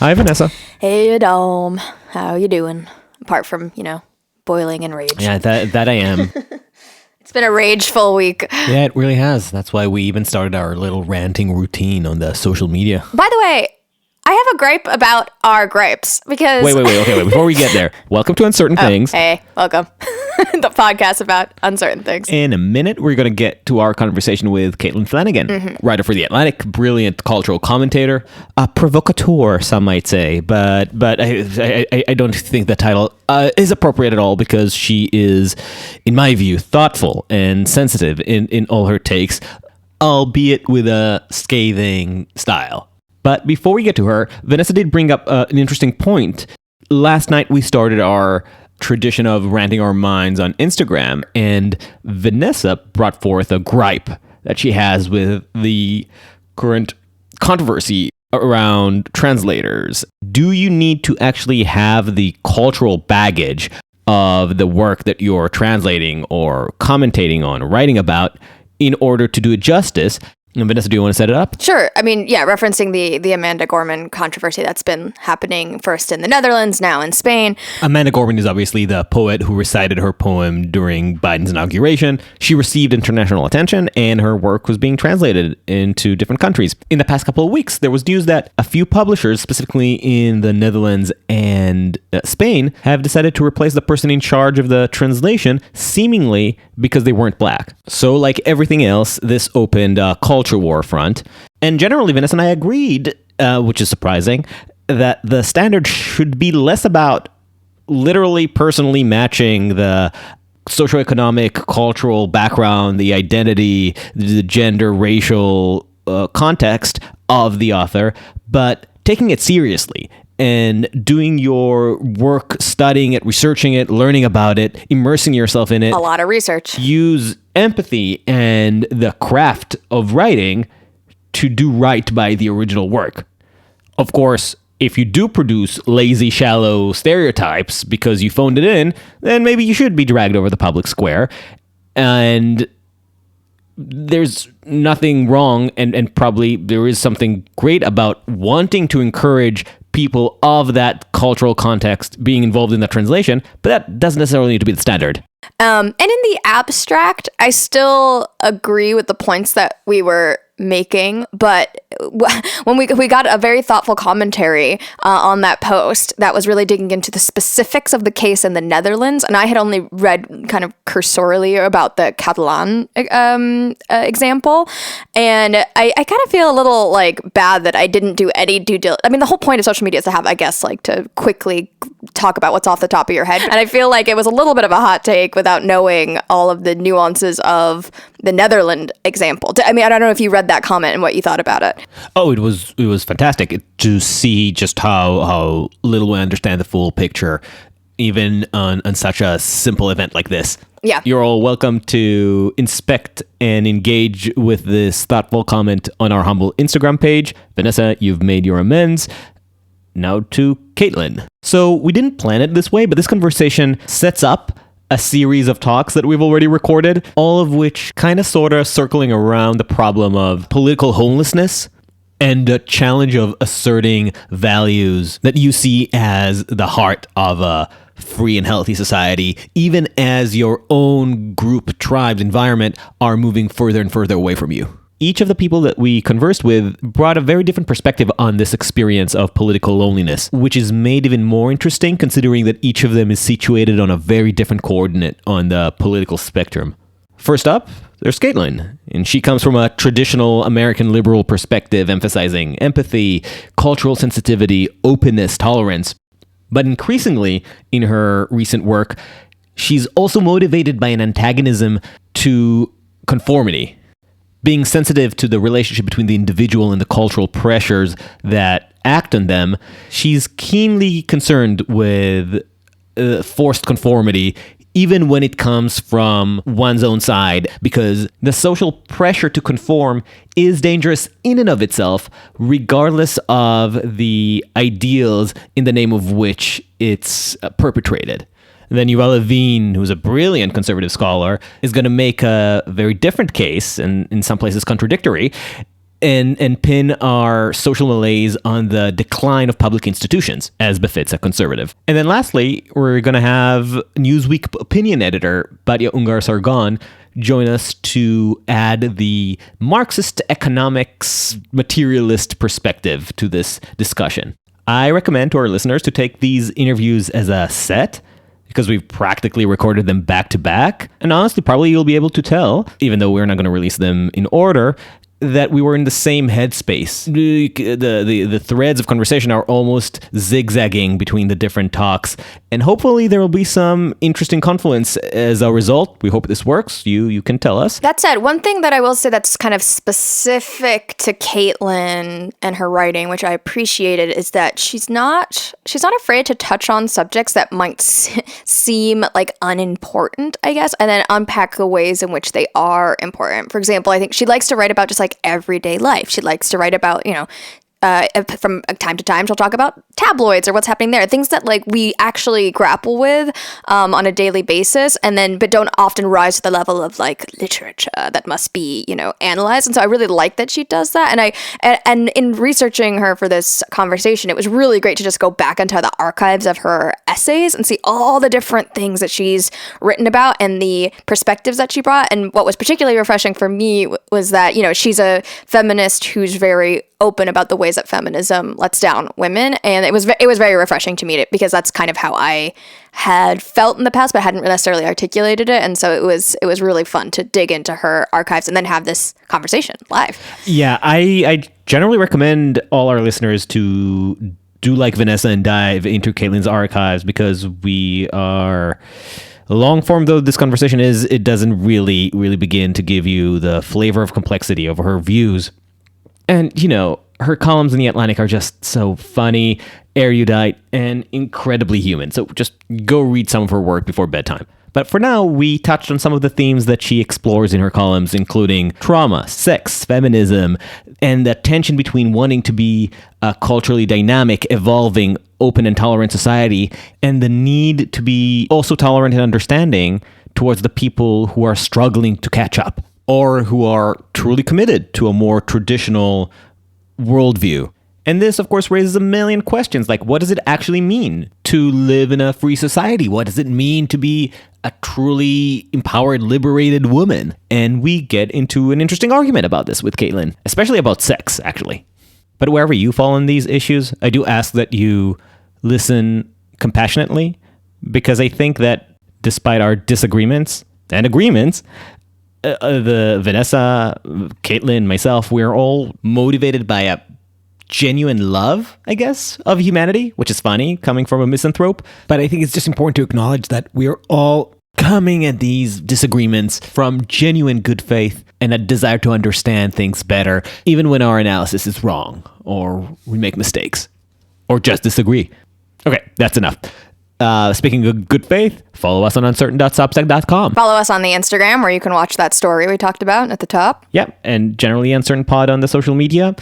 Hi, Vanessa. Hey, Dom. How you doing? Apart from, boiling in rage. Yeah, that I am. It's been a rageful week. Yeah, it really has. That's why we even started our little ranting routine on the social media. By the way, I have a gripe about our gripes because... Wait. Okay, before we get there, welcome to Uncertain Things. Hey, welcome. The podcast about uncertain things. In a minute, we're going to get to our conversation with Caitlin Flanagan, writer for The Atlantic, brilliant cultural commentator, a provocateur, some might say, but I don't think the title is appropriate at all because she is, in my view, thoughtful and sensitive in all her takes, albeit with a scathing style. But before we get to her, Vanessa did bring up an interesting point. Last night, we started our tradition of ranting our minds on Instagram, and Vanessa brought forth a gripe that she has with the current controversy around translators. Do you need to actually have the cultural baggage of the work that you're translating or commentating on, writing about, in order to do it justice? And Vanessa, do you want to set it up? Sure. I mean, yeah, referencing the Amanda Gorman controversy that's been happening first in the Netherlands, now in Spain. Amanda Gorman is obviously the poet who recited her poem during Biden's inauguration. She received international attention, and her work was being translated into different countries. In the past couple of weeks, there was news that a few publishers, specifically in the Netherlands and Spain, have decided to replace the person in charge of the translation, seemingly because they weren't black. So, like everything else, this opened a culture war front. And generally, Vanessa and I agreed, which is surprising, that the standard should be less about literally personally matching the socioeconomic, cultural background, the identity, the gender, racial context of the author, but taking it seriously and doing your work, studying it, researching it, learning about it, immersing yourself in it. A lot of research. Use empathy and the craft of writing to do right by the original work. Of course, if you do produce lazy, shallow stereotypes because you phoned it in, then maybe you should be dragged over the public square. And there's nothing wrong, and probably there is something great about wanting to encourage people of that cultural context being involved in the translation, but that doesn't necessarily need to be the standard. And in the abstract, I still agree with the points that we were making, but when we got a very thoughtful commentary on that post that was really digging into the specifics of the case in the Netherlands, and I had only read kind of cursorily about the Catalan example, and I kind of feel a little like bad that I didn't do any due diligence. I mean, the whole point of social media is to have, I guess, like to quickly talk about what's off the top of your head, and I feel like it was a little bit of a hot take without knowing all of the nuances of the Netherlands example. I mean, I don't know if you read that comment and what you thought about it. Oh, it was fantastic to see just how little we understand the full picture, even on such a simple event like this. Yeah. You're all welcome to inspect and engage with this thoughtful comment on our humble Instagram page. Vanessa, you've made your amends. Now to Caitlin. So we didn't plan it this way, but this conversation sets up a series of talks that we've already recorded, all of which kind of sort of circling around the problem of political homelessness and the challenge of asserting values that you see as the heart of a free and healthy society, even as your own group, tribes, environment are moving further and further away from you. Each of the people that we conversed with brought a very different perspective on this experience of political loneliness, which is made even more interesting considering that each of them is situated on a very different coordinate on the political spectrum. First up, there's Caitlin, and she comes from a traditional American liberal perspective emphasizing empathy, cultural sensitivity, openness, tolerance. But increasingly, in her recent work, she's also motivated by an antagonism to conformity, being sensitive to the relationship between the individual and the cultural pressures that act on them. She's keenly concerned with forced conformity, even when it comes from one's own side, because the social pressure to conform is dangerous in and of itself, regardless of the ideals in the name of which it's perpetrated. And then Yuval Levine, who's a brilliant conservative scholar, is going to make a very different case, and in some places contradictory, and pin our social malaise on the decline of public institutions, as befits a conservative. And then lastly, we're going to have Newsweek opinion editor Batya Ungar-Sargon join us to add the Marxist economics materialist perspective to this discussion. I recommend to our listeners to take these interviews as a set, because we've practically recorded them back to back. And honestly, probably you'll be able to tell, even though we're not going to release them in order, that we were in the same headspace. The threads of conversation are almost zigzagging between the different talks, and hopefully there will be some interesting confluence as a result. We hope this works. You can tell us. That said, one thing that I will say that's kind of specific to Caitlin and her writing, which I appreciated, is that she's not afraid to touch on subjects that might seem like unimportant, I guess, and then unpack the ways in which they are important. For example, I think she likes to write about just like everyday life. She likes to write about, from time to time, she'll talk about tabloids or what's happening there, things that like we actually grapple with on a daily basis, but don't often rise to the level of like literature that must be, analyzed. And so I really like that she does that. And in researching her for this conversation, it was really great to just go back into the archives of her essays and see all the different things that she's written about and the perspectives that she brought. And what was particularly refreshing for me was that, she's a feminist who's very open about the ways that feminism lets down women, and it was very refreshing to meet it, because that's kind of how I had felt in the past but hadn't necessarily articulated it. And so it was really fun to dig into her archives and then have this conversation live. Yeah, I generally recommend all our listeners to do like Vanessa and dive into Caitlin's archives, because we are long form though this conversation is, it doesn't really begin to give you the flavor of complexity of her views. And, her columns in The Atlantic are just so funny, erudite, and incredibly human. So just go read some of her work before bedtime. But for now, we touched on some of the themes that she explores in her columns, including trauma, sex, feminism, and the tension between wanting to be a culturally dynamic, evolving, open, and tolerant society, and the need to be also tolerant and understanding towards the people who are struggling to catch up, or who are truly committed to a more traditional worldview. And this, of course, raises a million questions, like what does it actually mean to live in a free society? What does it mean to be a truly empowered, liberated woman? And we get into an interesting argument about this with Caitlin, especially about sex, actually. But wherever you fall on these issues, I do ask that you listen compassionately, because I think that despite our disagreements and agreements, the Vanessa, Caitlin, myself, we're all motivated by a genuine love, I guess, of humanity, which is funny coming from a misanthrope. But I think it's just important to acknowledge that we're all coming at these disagreements from genuine good faith and a desire to understand things better, even when our analysis is wrong or we make mistakes or just disagree. Okay, that's enough. Speaking of good faith, follow us on uncertain.substack.com. Follow us on the Instagram, where you can watch that story we talked about at the top. Yeah, and generally Uncertain Pod on the social media.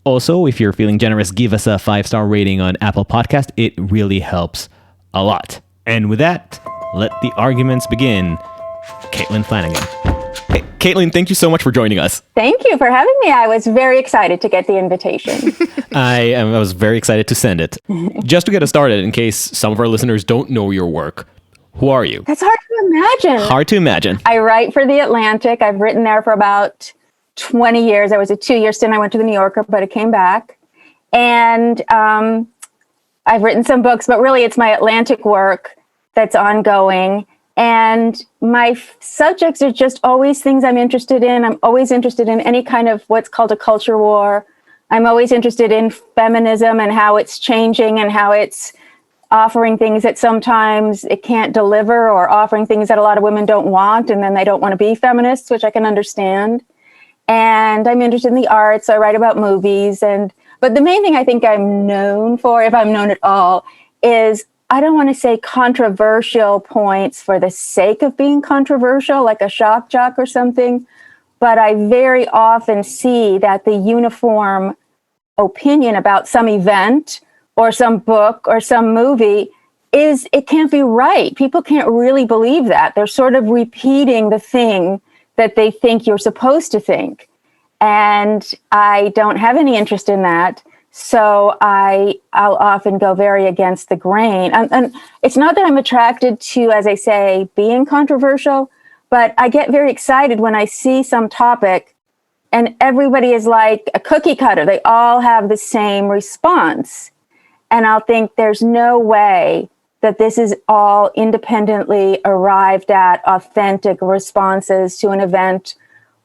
Also, if you're feeling generous, give us a 5-star rating on Apple Podcast. It really helps a lot. And with that, let the arguments begin. Caitlin Flanagan. Hey, Caitlin, thank you so much for joining us. Thank you for having me. I was very excited to get the invitation. I was very excited to send it. Just to get us started, in case some of our listeners don't know your work, who are you? That's hard to imagine. Hard to imagine. I write for The Atlantic. I've written there for about 20 years. I was a 2-year stint. I went to the New Yorker, but I came back. And I've written some books, but really it's my Atlantic work that's ongoing. And my subjects are just always things I'm interested in. I'm always interested in any kind of what's called a culture war. I'm always interested in feminism and how it's changing and how it's offering things that sometimes it can't deliver, or offering things that a lot of women don't want, and then they don't want to be feminists, which I can understand. And I'm interested in the arts. I write about movies. But the main thing I think I'm known for, if I'm known at all, is I don't want to say controversial points for the sake of being controversial, like a shock jock or something, but I very often see that the uniform opinion about some event or some book or some movie it can't be right. People can't really believe that. They're sort of repeating the thing that they think you're supposed to think. And I don't have any interest in that. So I'll often go very against the grain. And it's not that I'm attracted to, as I say, being controversial, but I get very excited when I see some topic and everybody is like a cookie cutter. They all have the same response. And I'll think there's no way that this is all independently arrived at authentic responses to an event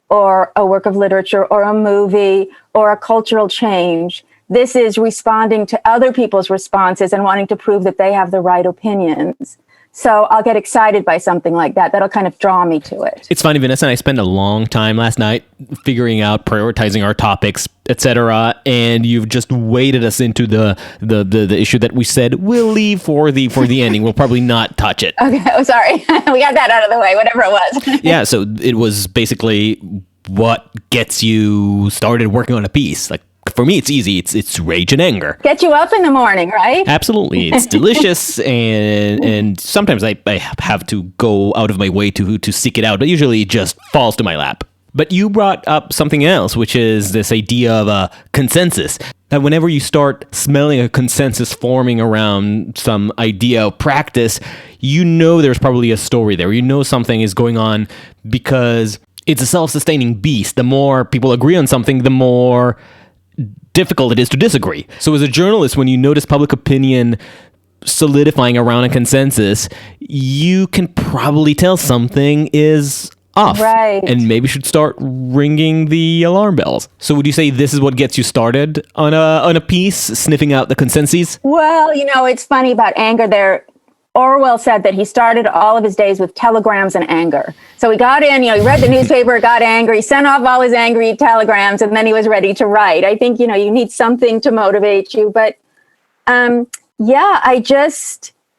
or a work of literature or a movie or a cultural change. This is responding to other people's responses and wanting to prove that they have the right opinions. So I'll get excited by something like that. That'll kind of draw me to it. It's funny, Vanessa and I spent a long time last night figuring out, prioritizing our topics, etc. And you've just waded us into the issue that we said we'll leave for the ending. We'll probably not touch it. Okay, oh, sorry. We got that out of the way, whatever it was. Yeah, so it was basically what gets you started working on a piece. Like, for me, it's easy. It's rage and anger. Get you up in the morning, right? Absolutely. It's delicious, and sometimes I have to go out of my way to seek it out, but usually it just falls to my lap. But you brought up something else, which is this idea of a consensus. That whenever you start smelling a consensus forming around some idea or practice, you know there's probably a story there. You know something is going on because it's a self-sustaining beast. The more people agree on something, the more difficult it is to disagree. So as a journalist, when you notice public opinion solidifying around a consensus, you can probably tell something is off. Right. And maybe should start ringing the alarm bells. So would you say this is what gets you started on a piece, sniffing out the consensus? Well, it's funny about anger there. Orwell said that he started all of his days with telegrams and anger. So he got in, he read the newspaper, got angry, sent off all his angry telegrams, and then he was ready to write. I think, you need something to motivate you. But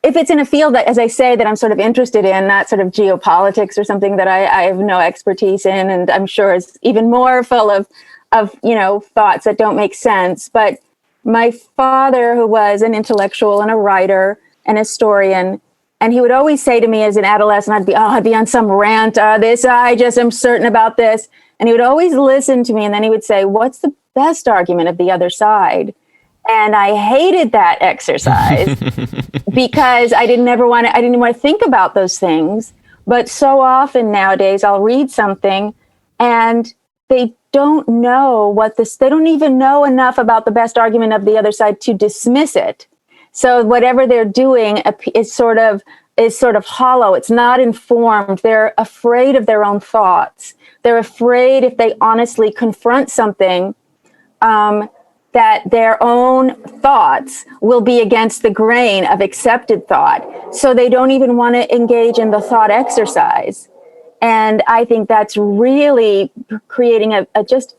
if it's in a field that, as I say, that I'm sort of interested in, not sort of geopolitics or something that I have no expertise in, and I'm sure is even more full of thoughts that don't make sense. But my father, who was an intellectual and a writer, an historian, and he would always say to me as an adolescent, I'd be on some rant, I just am certain about this. And he would always listen to me, and then he would say, what's the best argument of the other side? And I hated that exercise because I didn't want to think about those things. But so often nowadays I'll read something and they don't know they don't even know enough about the best argument of the other side to dismiss it. So whatever they're doing is sort of hollow. It's not informed. They're afraid of their own thoughts. They're afraid if they honestly confront something, that their own thoughts will be against the grain of accepted thought. So they don't even want to engage in the thought exercise. And I think that's really creating just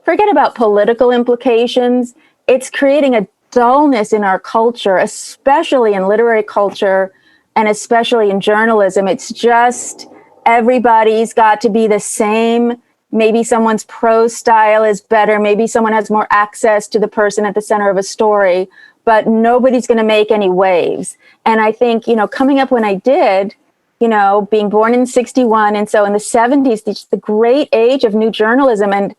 forget about political implications. It's creating a dullness in our culture, especially in literary culture and especially in journalism. It's just everybody's got to be the same. Maybe someone's prose style is better. Maybe someone has more access to the person at the center of a story, but nobody's going to make any waves. And I think, coming up when I did, being born in 1961, and so in the 1970s, the great age of new journalism, and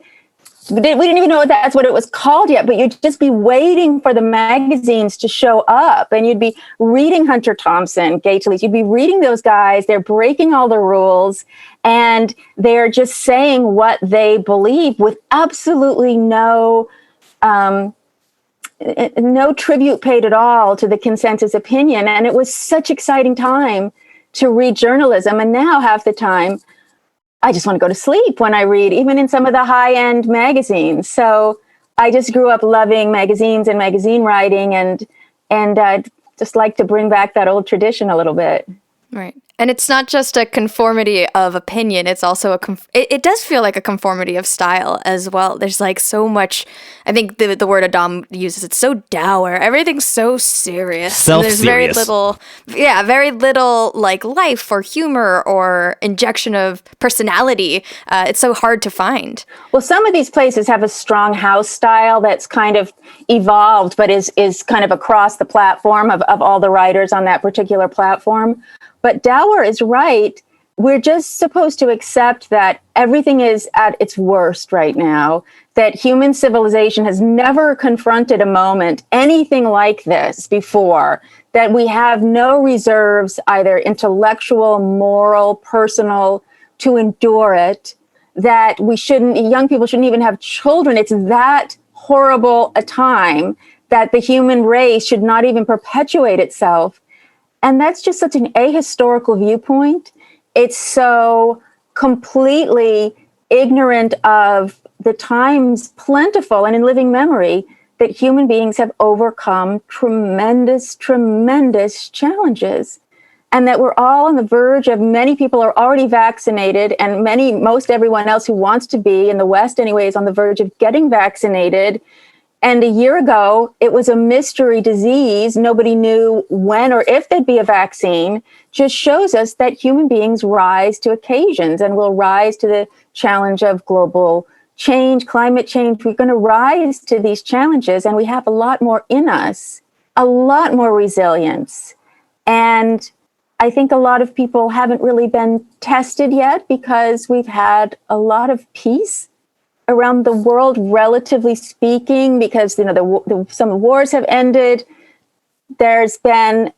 we didn't even know that's what it was called yet, but you'd just be waiting for the magazines to show up, and you'd be reading Hunter Thompson, Gay Talese. You'd be reading those guys. They're breaking all the rules, and they're just saying what they believe with absolutely no tribute paid at all to the consensus opinion. And it was such exciting time to read journalism. And now half the time, I just want to go to sleep when I read, even in some of the high-end magazines. So I just grew up loving magazines and magazine writing, and I'd just like to bring back that old tradition a little bit. Right. And it's not just a conformity of opinion, it's also it does feel like a conformity of style as well. There's like so much, I think the word Adam uses, it's so dour. Everything's so serious. Self-serious. There's very little like life or humor or injection of personality. It's so hard to find. Well, some of these places have a strong house style that's kind of evolved, but is kind of across the platform of all the writers on that particular platform. But Dour is right. We're just supposed to accept that everything is at its worst right now, that human civilization has never confronted a moment, anything like this before, that we have no reserves, either intellectual, moral, personal, to endure it, that young people shouldn't even have children. It's that horrible a time that the human race should not even perpetuate itself. And that's just such an ahistorical viewpoint. It's so completely ignorant of the times plentiful and in living memory that human beings have overcome tremendous, tremendous challenges. And that we're all on the verge of, many people are already vaccinated, and most everyone else who wants to be, in the West anyway, is on the verge of getting vaccinated. And a year ago, it was a mystery disease. Nobody knew when or if there'd be a vaccine. Just shows us that human beings rise to occasions and will rise to the challenge of global change, climate change. We're going to rise to these challenges, and we have a lot more in us, a lot more resilience. And I think a lot of people haven't really been tested yet because we've had a lot of peace around the world, relatively speaking, because some wars have ended. There's been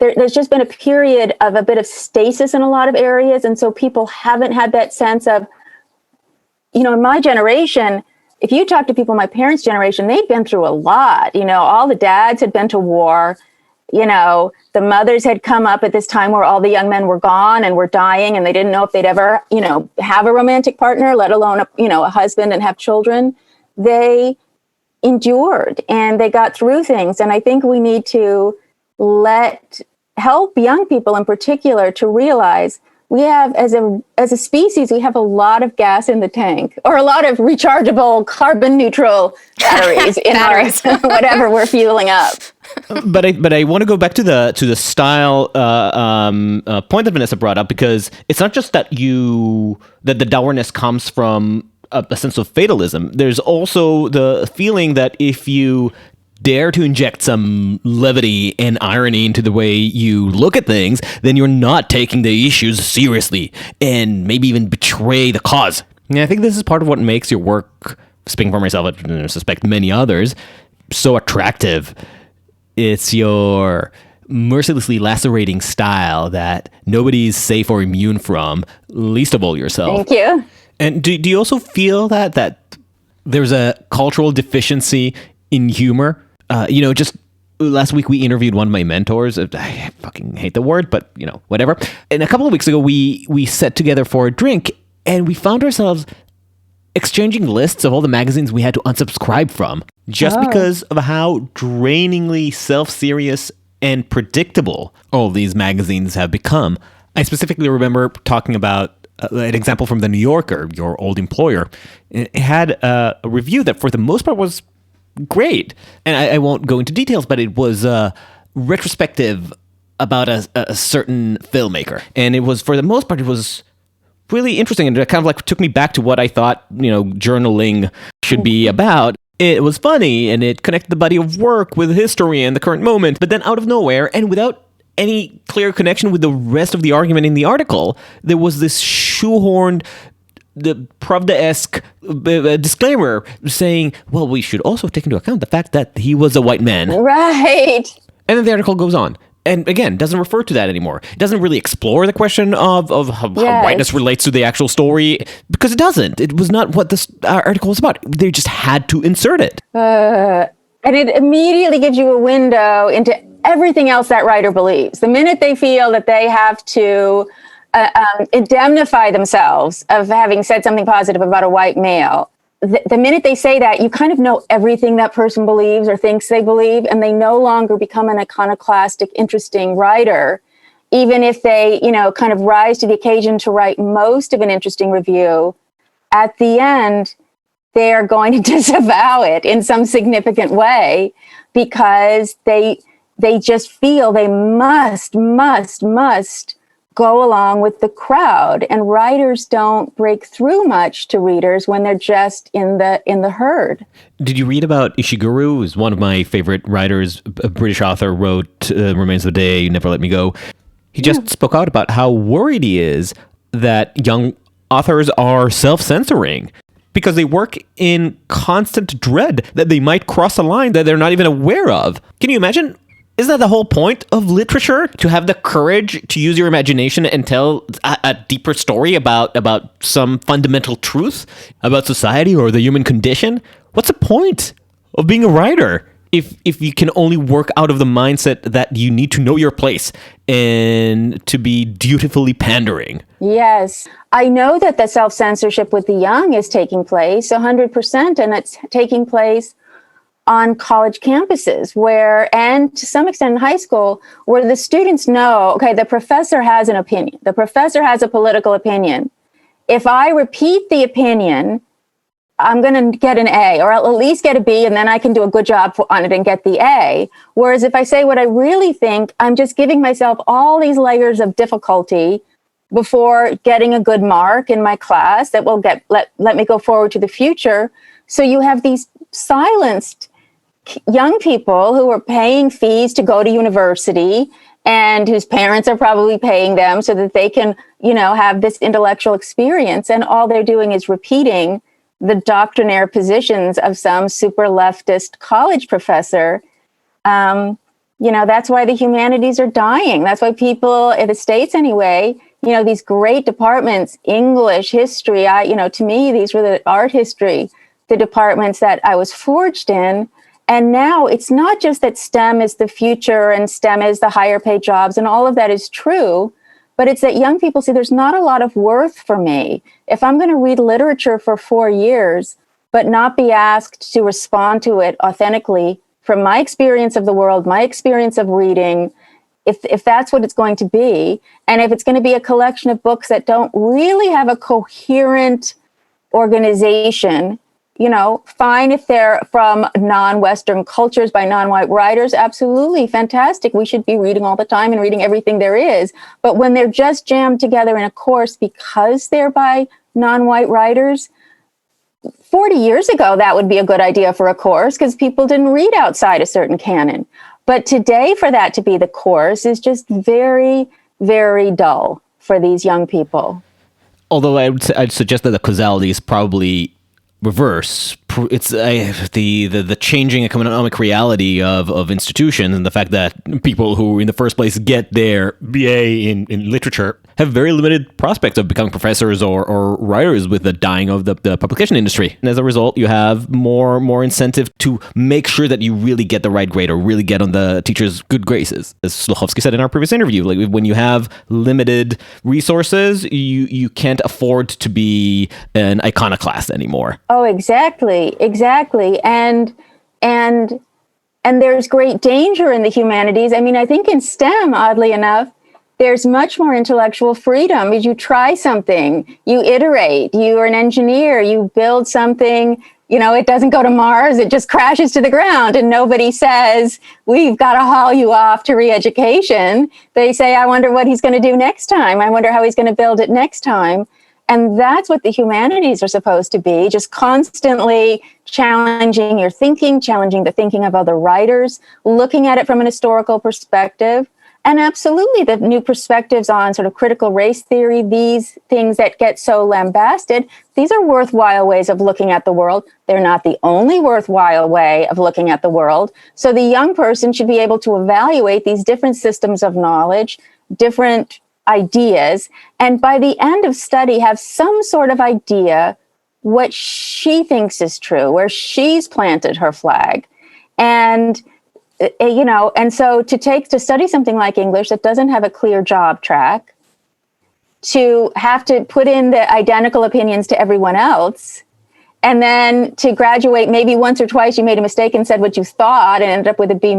there's just been a period of a bit of stasis in a lot of areas, and so people haven't had that sense of, in my generation. If you talk to people in my parents' generation, they'd been through a lot. All the dads had been to war. The mothers had come up at this time where all the young men were gone and were dying, and they didn't know if they'd ever, have a romantic partner, let alone a husband and have children. They endured and they got through things. And I think we need to help young people in particular to realize we have, as a species, we have a lot of gas in the tank, or a lot of rechargeable carbon neutral batteries in our whatever we're fueling up. But I want to go back to the style point that Vanessa brought up, because it's not just that the dourness comes from a sense of fatalism. There's also the feeling that if you dare to inject some levity and irony into the way you look at things, then you're not taking the issues seriously, and maybe even betray the cause. And I think this is part of what makes your work, speaking for myself, I suspect many others, so attractive. It's your mercilessly lacerating style that nobody's safe or immune from, least of all yourself. Thank you. And do you also feel that there's a cultural deficiency in humor? Just last week we interviewed one of my mentors. I fucking hate the word, but whatever. And a couple of weeks ago we sat together for a drink, and we found ourselves exchanging lists of all the magazines we had to unsubscribe from, just because of how drainingly self-serious and predictable all these magazines have become. I specifically remember talking about an example from The New Yorker, your old employer. It had a review that for the most part was great. And I won't go into details, but it was retrospective about a certain filmmaker. And it was, for the most part, it was really interesting, and it kind of like took me back to what I thought, journaling should be about. It was funny, and it connected the body of work with history and the current moment, but then out of nowhere, and without any clear connection with the rest of the argument in the article, there was this shoehorned, the Pravda-esque disclaimer saying, well, we should also take into account the fact that he was a white man. Right. And then the article goes on. And again, doesn't refer to that anymore. It doesn't really explore the question of how whiteness relates to the actual story, because it doesn't. It was not what this article was about. They just had to insert it. And it immediately gives you a window into everything else that writer believes. The minute they feel that they have to indemnify themselves of having said something positive about a white male, the minute they say that, you kind of know everything that person believes or thinks they believe, and they no longer become an iconoclastic, interesting writer. even if they, kind of rise to the occasion to write most of an interesting review, at the end, they are going to disavow it in some significant way because they just feel they must go along with the crowd. And writers don't break through much to readers when they're just in the herd. Did you read about Ishiguro? Who's one of my favorite writers, a British author, wrote Remains of the Day, Never Let Me Go. He just spoke out about how worried he is that young authors are self-censoring because they work in constant dread that they might cross a line that they're not even aware of. Can you imagine? Isn't that the whole point of literature? To have the courage to use your imagination and tell a deeper story about some fundamental truth about society or the human condition? What's the point of being a writer if you can only work out of the mindset that you need to know your place and to be dutifully pandering? Yes. I know that the self-censorship with the young is taking place 100%, and it's taking place on college campuses and to some extent in high school, where the students know, okay, the professor has an opinion. The professor has a political opinion. If I repeat the opinion, I'm going to get an A, or I'll at least get a B, and then I can do a good job on it and get the A. Whereas if I say what I really think, I'm just giving myself all these layers of difficulty before getting a good mark in my class that will let me go forward to the future. So you have these silenced young people who are paying fees to go to university and whose parents are probably paying them so that they can, have this intellectual experience. And all they're doing is repeating the doctrinaire positions of some super leftist college professor. That's why the humanities are dying. That's why people in the States anyway, these great departments, English, history, to me, these were the art history, the departments that I was forged in. And now it's not just that STEM is the future and STEM is the higher paid jobs, and all of that is true, but it's that young people see there's not a lot of worth for me. If I'm going to read literature for 4 years, but not be asked to respond to it authentically from my experience of the world, my experience of reading, if that's what it's going to be, and if it's going to be a collection of books that don't really have a coherent organization, fine if they're from non-Western cultures by non-white writers, absolutely fantastic. We should be reading all the time and reading everything there is. But when they're just jammed together in a course because they're by non-white writers, 40 years ago, that would be a good idea for a course because people didn't read outside a certain canon. But today, for that to be the course is just very, very dull for these young people. Although I'd suggest that the causality is probably reverse. It's the changing economic reality of institutions, and the fact that people who in the first place get their BA in literature have very limited prospects of becoming professors or writers with the dying of the publication industry. And as a result, you have more incentive to make sure that you really get the right grade or really get on the teacher's good graces. As Sluchowski said in our previous interview, like when you have limited resources, you can't afford to be an iconoclast anymore. Oh, exactly. And there's great danger in the humanities. I mean, I think in STEM, oddly enough, there's much more intellectual freedom. As you try something, you iterate, you are an engineer, you build something, it doesn't go to Mars, it just crashes to the ground, and nobody says, we've got to haul you off to re-education. They say, I wonder what he's going to do next time. I wonder how he's going to build it next time. And that's what the humanities are supposed to be, just constantly challenging your thinking, challenging the thinking of other writers, looking at it from an historical perspective. And absolutely, the new perspectives on sort of critical race theory, these things that get so lambasted, these are worthwhile ways of looking at the world. They're not the only worthwhile way of looking at the world. So the young person should be able to evaluate these different systems of knowledge, different ideas, and by the end of study have some sort of idea what she thinks is true, where she's planted her flag. And and so to study something like English that doesn't have a clear job track, to have to put in the identical opinions to everyone else, and then to graduate maybe once or twice you made a mistake and said what you thought and ended up with a B-,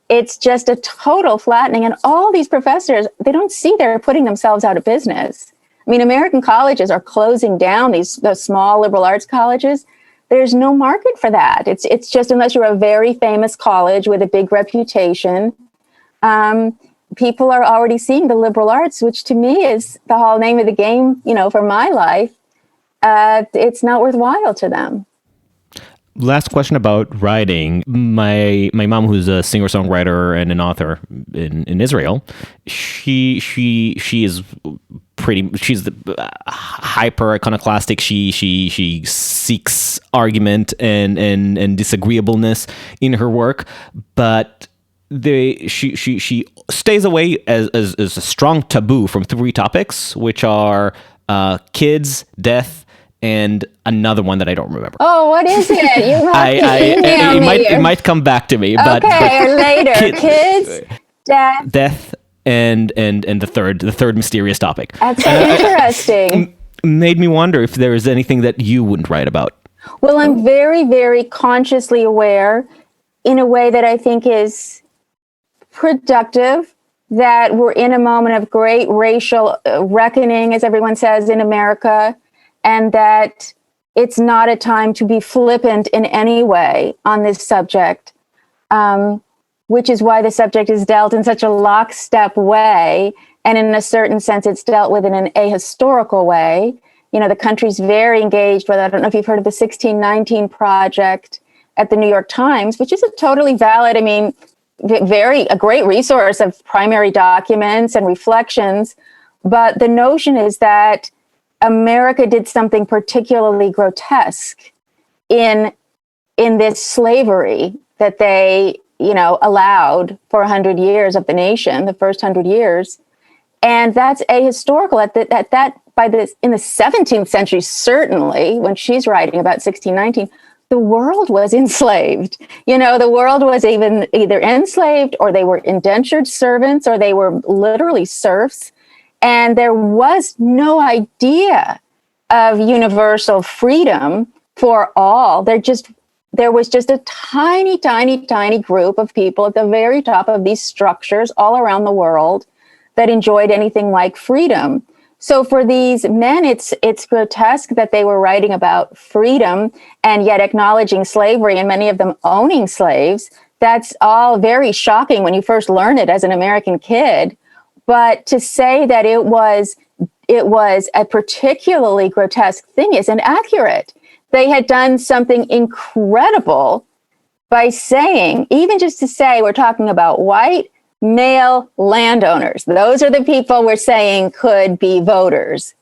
it's just a total flattening. And all these professors, they don't see they're putting themselves out of business. I mean, American colleges are closing down, those small liberal arts colleges. There's no market for that. It's just, unless you're a very famous college with a big reputation, people are already seeing the liberal arts, which to me is the whole name of the game, for my life. It's not worthwhile to them. Last question about writing. My mom, who's a singer-songwriter and an author in Israel, she is she's the hyper iconoclastic. She seeks argument and disagreeableness in her work, but she stays away as a strong taboo from three topics, which are kids, death, and another one that I don't remember. Oh, what is it? You have to email me. It might come back to me. But or later. Kids, death, and the third mysterious topic. That's so interesting. Made me wonder if there is anything that you wouldn't write about. Well, I'm very, very consciously aware, in a way that I think is productive, that we're in a moment of great racial reckoning, as everyone says, in America. And that it's not a time to be flippant in any way on this subject, which is why the subject is dealt in such a lockstep way. And in a certain sense, it's dealt with in an ahistorical way. The country's very engaged with, I don't know if you've heard of the 1619 Project at the New York Times, which is a totally valid, a great resource of primary documents and reflections. But the notion is that America did something particularly grotesque in this slavery that they, allowed for 100 years of the nation, the first 100 years. And that's ahistorical in the 17th century, certainly, when she's writing about 1619, the world was enslaved. The world was either enslaved, or they were indentured servants, or they were literally serfs. And there was no idea of universal freedom for all. There was just a tiny, tiny, tiny group of people at the very top of these structures all around the world that enjoyed anything like freedom. So for these men, it's grotesque that they were writing about freedom and yet acknowledging slavery, and many of them owning slaves. That's all very shocking when you first learn it as an American kid. But to say that it was a particularly grotesque thing is inaccurate. They had done something incredible by saying, even just to say, we're talking about white male landowners. Those are the people we're saying could be voters.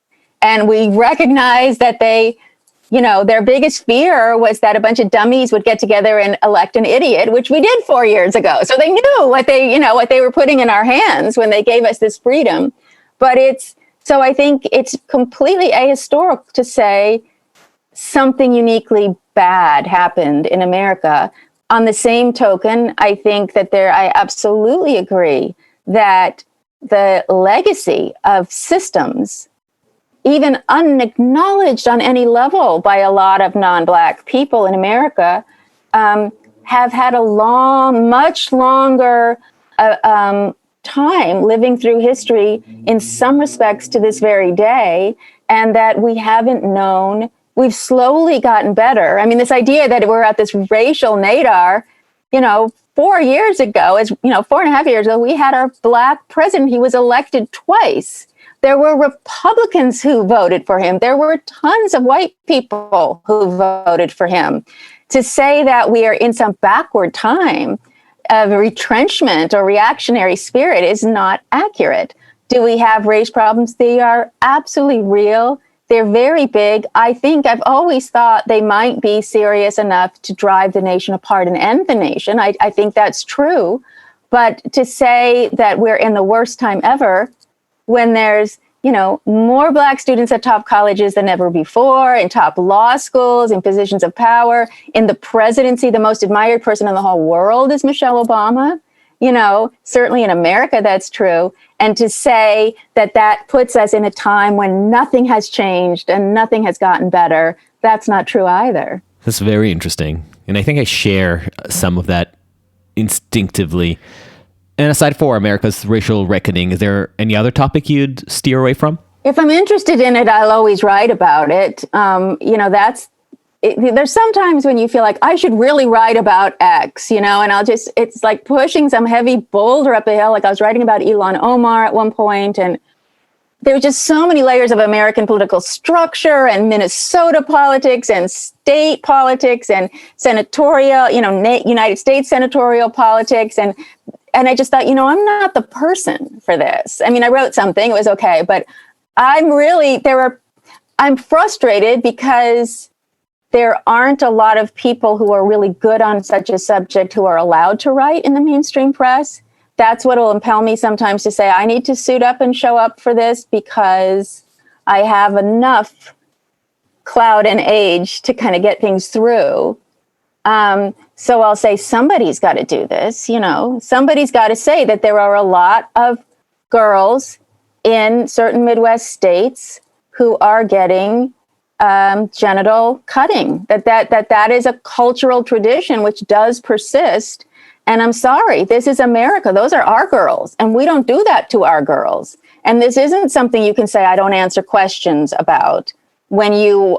And we recognize that their biggest fear was that a bunch of dummies would get together and elect an idiot, which we did 4 years ago. So they knew what they were putting in our hands when they gave us this freedom. But I think it's completely ahistorical to say something uniquely bad happened in America. On the same token, I think that I absolutely agree that the legacy of systems, even unacknowledged on any level by a lot of non-Black people in America, have had a much longer time living through history in some respects to this very day, and that we haven't known. We've slowly gotten better. This idea that we're at this racial nadir, 4 years ago, 4.5 years ago, we had our Black president. He was elected twice. There were Republicans who voted for him. There were tons of white people who voted for him. To say that we are in some backward time of retrenchment or reactionary spirit is not accurate. Do we have race problems? They are absolutely real. They're very big. I think I've always thought they might be serious enough to drive the nation apart and end the nation. I think that's true. But to say that we're in the worst time ever, when there's, more Black students at top colleges than ever before, in top law schools, in positions of power, in the presidency, the most admired person in the whole world is Michelle Obama. Certainly in America, that's true. And to say that puts us in a time when nothing has changed and nothing has gotten better, that's not true either. That's very interesting. And I think I share some of that instinctively. And aside for America's racial reckoning, is there any other topic you'd steer away from? If I'm interested in it, I'll always write about it. There's sometimes when you feel like I should really write about X, and it's like pushing some heavy boulder up the hill. Like I was writing about Ilhan Omar at one point, and there were just so many layers of American political structure and Minnesota politics and state politics and senatorial, United States senatorial politics. And I just thought, I'm not the person for this. I mean, I wrote something, it was okay, but I'm frustrated because there aren't a lot of people who are really good on such a subject who are allowed to write in the mainstream press. That's what will impel me sometimes to say, I need to suit up and show up for this because I have enough clout and age to kind of get things through. So I'll say, somebody's got to do this, somebody's got to say that there are a lot of girls in certain Midwest states who are getting genital cutting, that is a cultural tradition which does persist. And I'm sorry, this is America. Those are our girls. And we don't do that to our girls. And this isn't something you can say, I don't answer questions about. When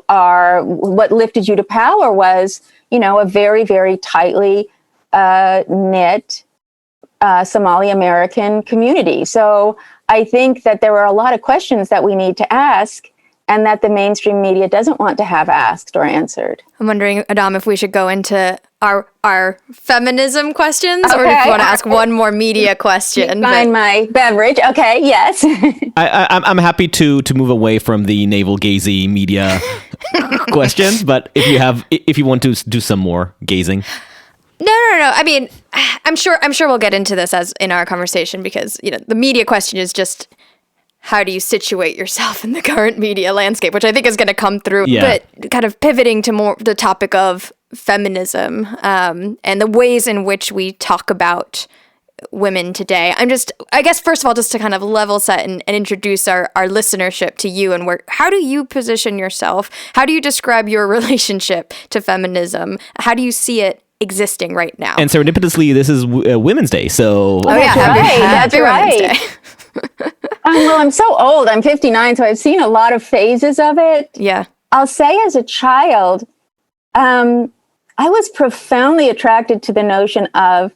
what lifted you to power was, a very, very tightly knit Somali American community. So I think that there are a lot of questions that we need to ask and that the mainstream media doesn't want to have asked or answered. I'm wondering, Adam, if we should go into our feminism questions, or if you want to ask one more media question. Find my beverage. Okay, yes. I'm happy to move away from the navel-gazy media questions, but if you want to do some more gazing. No. I mean, I'm sure we'll get into this as in our conversation because the media question is just how do you situate yourself in the current media landscape, which I think is going to come through. Yeah. But kind of pivoting to more the topic of feminism and the ways in which we talk about women today. I guess, first of all, just to kind of level set and introduce our listenership to you and how do you position yourself? How do you describe your relationship to feminism? How do you see it existing right now? And serendipitously, this is Women's Day, so... Oh, yeah, happy Women's Day. Well, I'm so old. I'm 59, so I've seen a lot of phases of it. Yeah. I'll say as a child, I was profoundly attracted to the notion of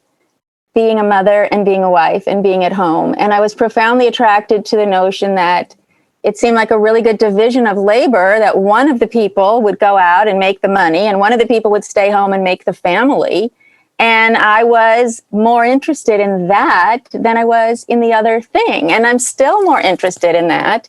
being a mother and being a wife and being at home. And I was profoundly attracted to the notion that it seemed like a really good division of labor, that one of the people would go out and make the money and one of the people would stay home and make the family. And I was more interested in that than I was in the other thing. And I'm still more interested in that.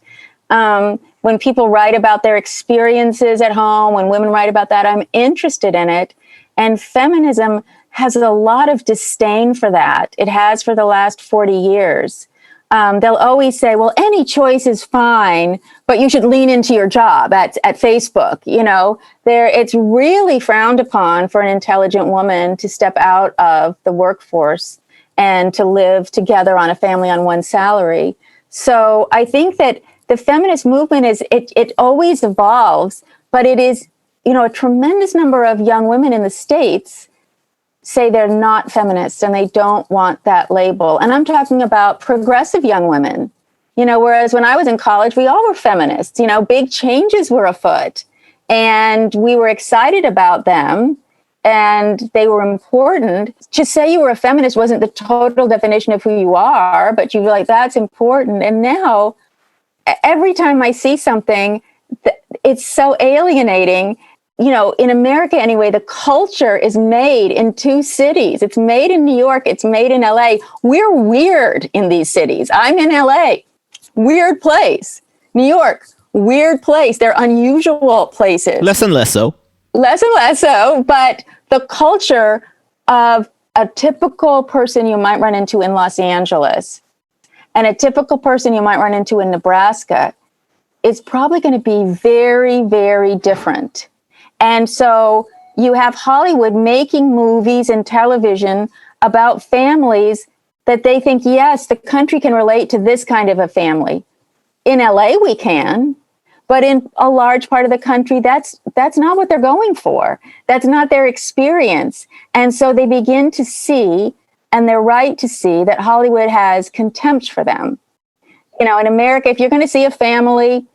When people write about their experiences at home, when women write about that, I'm interested in it. And feminism has a lot of disdain for that. It has for the last 40 years. They'll always say, well, any choice is fine, but you should lean into your job at Facebook. It's really frowned upon for an intelligent woman to step out of the workforce and to live together on a family on one salary. So I think that the feminist movement it always evolves, but it is, a tremendous number of young women in the States say they're not feminists and they don't want that label. And I'm talking about progressive young women, whereas when I was in college, we all were feminists, big changes were afoot and we were excited about them and they were important. To say you were a feminist wasn't the total definition of who you are, but you were like, that's important. And now every time I see something, it's so alienating. In America anyway, the culture is made in two cities. It's made in New York. It's made in LA. We're weird in these cities. I'm in LA. Weird place. New York. Weird place. They're unusual places. Less and less so. Less and less so. But the culture of a typical person you might run into in Los Angeles and a typical person you might run into in Nebraska is probably going to be very, very different. And so you have Hollywood making movies and television about families that they think, yes, the country can relate to this kind of a family. In LA, we can, but in a large part of the country, that's not what they're going for. That's not their experience. And so they begin to see and they're right to see that Hollywood has contempt for them. In America, if you're going to see a family,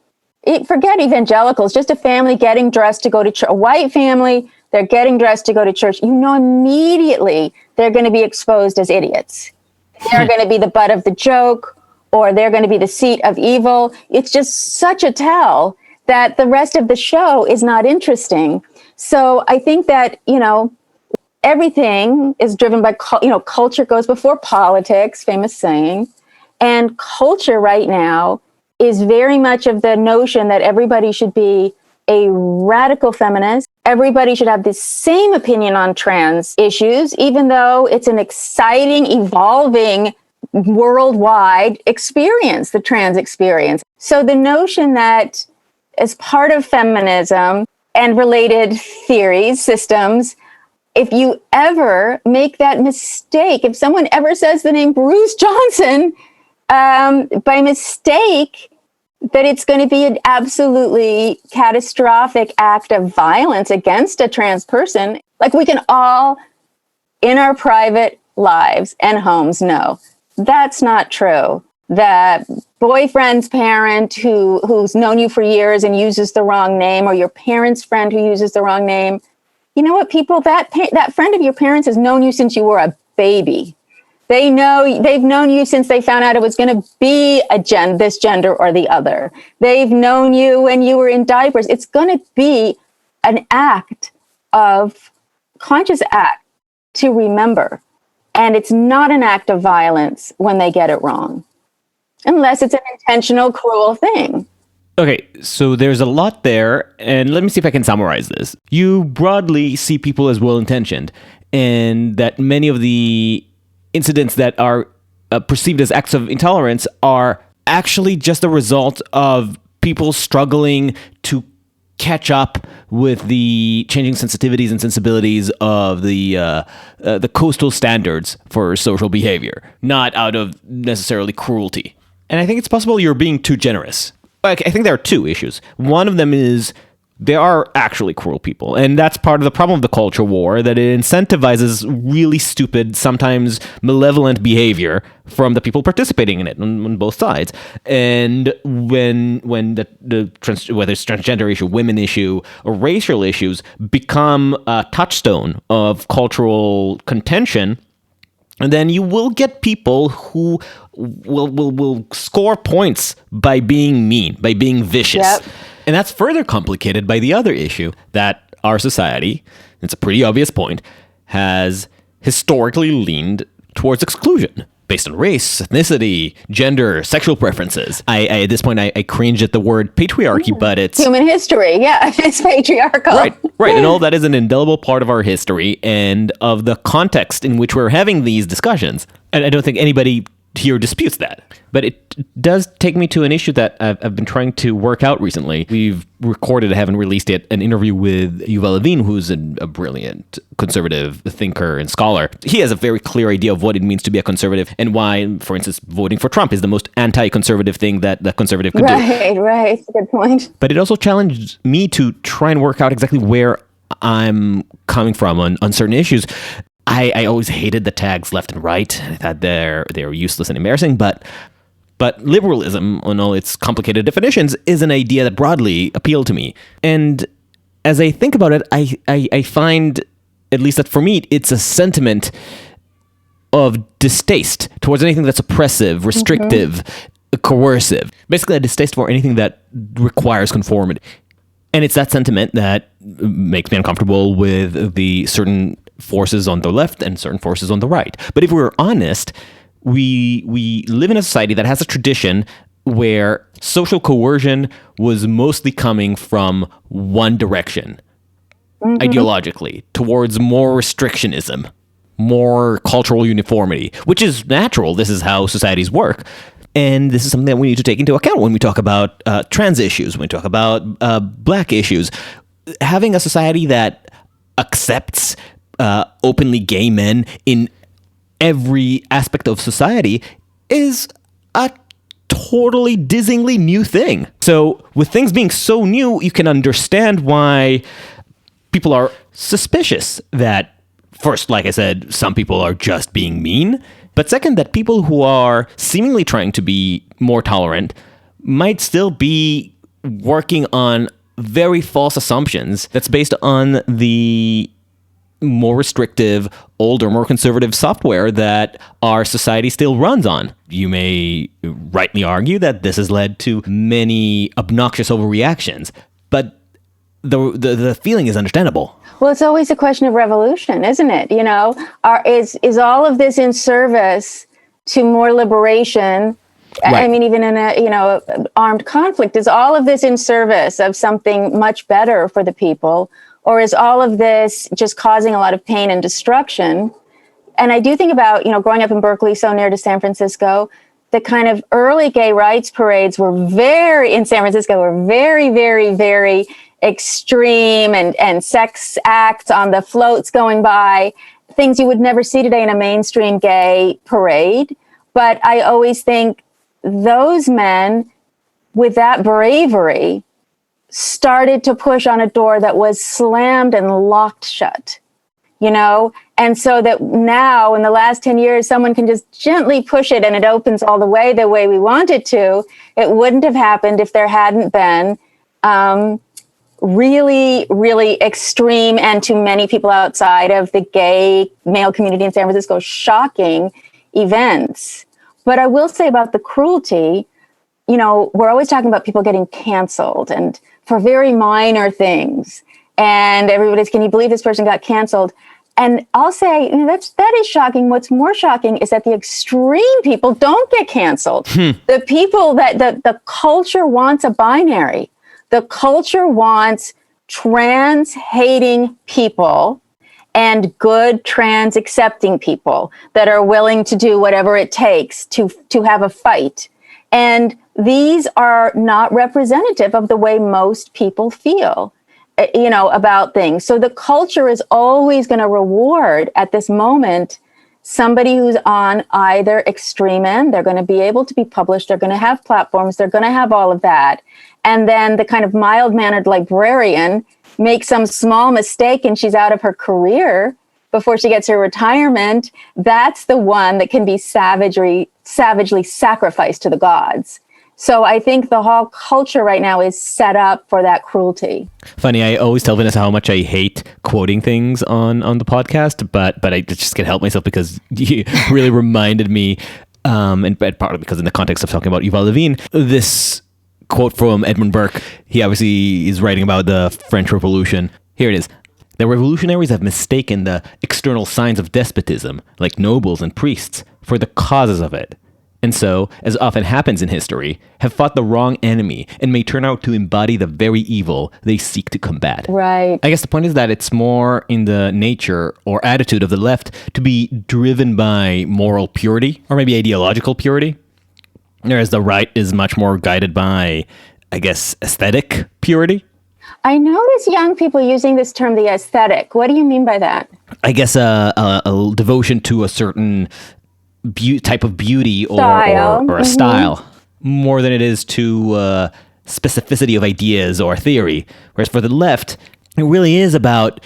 forget evangelicals, just a family getting dressed to go to church, a white family, they're getting dressed to go to church, immediately they're going to be exposed as idiots. They're going to be the butt of the joke, or they're going to be the seat of evil. It's just such a tell that the rest of the show is not interesting. So I think that, everything is driven by, culture goes before politics, famous saying. And culture right now is very much of the notion that everybody should be a radical feminist. Everybody should have the same opinion on trans issues, even though it's an exciting, evolving, worldwide experience, the trans experience. So the notion that as part of feminism and related theories, systems, if you ever make that mistake, if someone ever says the name Bruce Johnson by mistake, that it's going to be an absolutely catastrophic act of violence against a trans person. Like, we can all, in our private lives and homes, know that's not true. That boyfriend's parent who's known you for years and uses the wrong name, or your parent's friend who uses the wrong name. You know what, people, that friend of your parents has known you since you were a baby. They've known you since they found out it was going to be this gender or the other. They've known you when you were in diapers. It's going to be an conscious act to remember. And it's not an act of violence when they get it wrong, unless it's an intentional, cruel thing. Okay, so there's a lot there, and let me see if I can summarize this. You broadly see people as well-intentioned, and that many of the incidents that are perceived as acts of intolerance are actually just a result of people struggling to catch up with the changing sensitivities and sensibilities of the coastal standards for social behavior, not out of necessarily cruelty. And I think it's possible you're being too generous. I think there are two issues. One of them is there are actually cruel people, and that's part of the problem of the culture war, that it incentivizes really stupid, sometimes malevolent behavior from the people participating in it on both sides. And when whether it's transgender issue, women issue, or racial issues become a touchstone of cultural contention, and then you will get people who will score points by being mean, by being vicious. Yep. And that's further complicated by the other issue that our society, it's a pretty obvious point, has historically leaned towards exclusion based on race, ethnicity, gender, sexual preferences. At this point, I cringe at the word patriarchy, but it's... human history, yeah, it's patriarchal. Right, and all that is an indelible part of our history and of the context in which we're having these discussions. And I don't think anybody here disputes that. But it does take me to an issue that I've been trying to work out recently. We've recorded, I haven't released yet, an interview with Yuval Levin, who's a brilliant conservative thinker and scholar. He has a very clear idea of what it means to be a conservative and why, for instance, voting for Trump is the most anti-conservative thing that the conservative could do. Right. Good point. But it also challenged me to try and work out exactly where I'm coming from on certain issues. I always hated the tags left and right. I thought they're useless and embarrassing, but liberalism, on all its complicated definitions, is an idea that broadly appealed to me. And as I think about it, I find, at least that for me, it's a sentiment of distaste towards anything that's oppressive, restrictive, coercive. Basically, a distaste for anything that requires conformity. And it's that sentiment that makes me uncomfortable with the certain forces on the left and certain forces on the right. But if we're honest, we live in a society that has a tradition where social coercion was mostly coming from one direction, ideologically, towards more restrictionism, more cultural uniformity, which is natural. This is how societies work. And this is something that we need to take into account when we talk about trans issues, when we talk about black issues. Having a society that accepts openly gay men in every aspect of society is a totally dizzyingly new thing. So with things being so new, you can understand why people are suspicious that first, like I said, some people are just being mean. But second, that people who are seemingly trying to be more tolerant might still be working on very false assumptions that's based on the more restrictive, older, more conservative software that our society still runs on. You may rightly argue that this has led to many obnoxious overreactions, but the feeling is understandable. Well, it's always a question of revolution, isn't it? You know, is all of this in service to more liberation? Right. I mean, even in a, armed conflict, is all of this in service of something much better for the people? Or is all of this just causing a lot of pain and destruction? And I do think about, growing up in Berkeley, so near to San Francisco, the kind of early gay rights parades were very very, very, very extreme, and sex acts on the floats going by, things you would never see today in a mainstream gay parade. But I always think those men with that bravery started to push on a door that was slammed and locked shut, and so that now in the last 10 years, someone can just gently push it and it opens all the way we want it to. It wouldn't have happened if there hadn't been really, really extreme, and to many people outside of the gay male community in San Francisco, shocking events. But I will say about the cruelty, we're always talking about people getting canceled and for very minor things. And everybody's, can you believe this person got canceled? And I'll say, that is shocking. What's more shocking is that the extreme people don't get canceled. The people that the culture wants a binary. The culture wants trans-hating people and good trans-accepting people that are willing to do whatever it takes to have a fight. And these are not representative of the way most people feel, about things. So the culture is always going to reward at this moment somebody who's on either extreme end. They're going to be able to be published. They're going to have platforms. They're going to have all of that. And then the kind of mild-mannered librarian makes some small mistake and she's out of her career before she gets her retirement. That's the one that can be savagely sacrificed to the gods. So I think the whole culture right now is set up for that cruelty. Funny, I always tell Vanessa how much I hate quoting things on the podcast, but I just can't help myself because you really reminded me, and partly because in the context of talking about Yuval Levin, this quote from Edmund Burke. He obviously is writing about the French Revolution. Here it is. The revolutionaries have mistaken the external signs of despotism, like nobles and priests, for the causes of it. And so, as often happens in history, have fought the wrong enemy and may turn out to embody the very evil they seek to combat. Right. I guess the point is that it's more in the nature or attitude of the left to be driven by moral purity, or maybe ideological purity, whereas the right is much more guided by, I guess, aesthetic purity. I notice young people using this term, the aesthetic. What do you mean by that? I guess a devotion to a certain type of beauty or a style, more than it is to specificity of ideas or theory. Whereas for the left, it really is about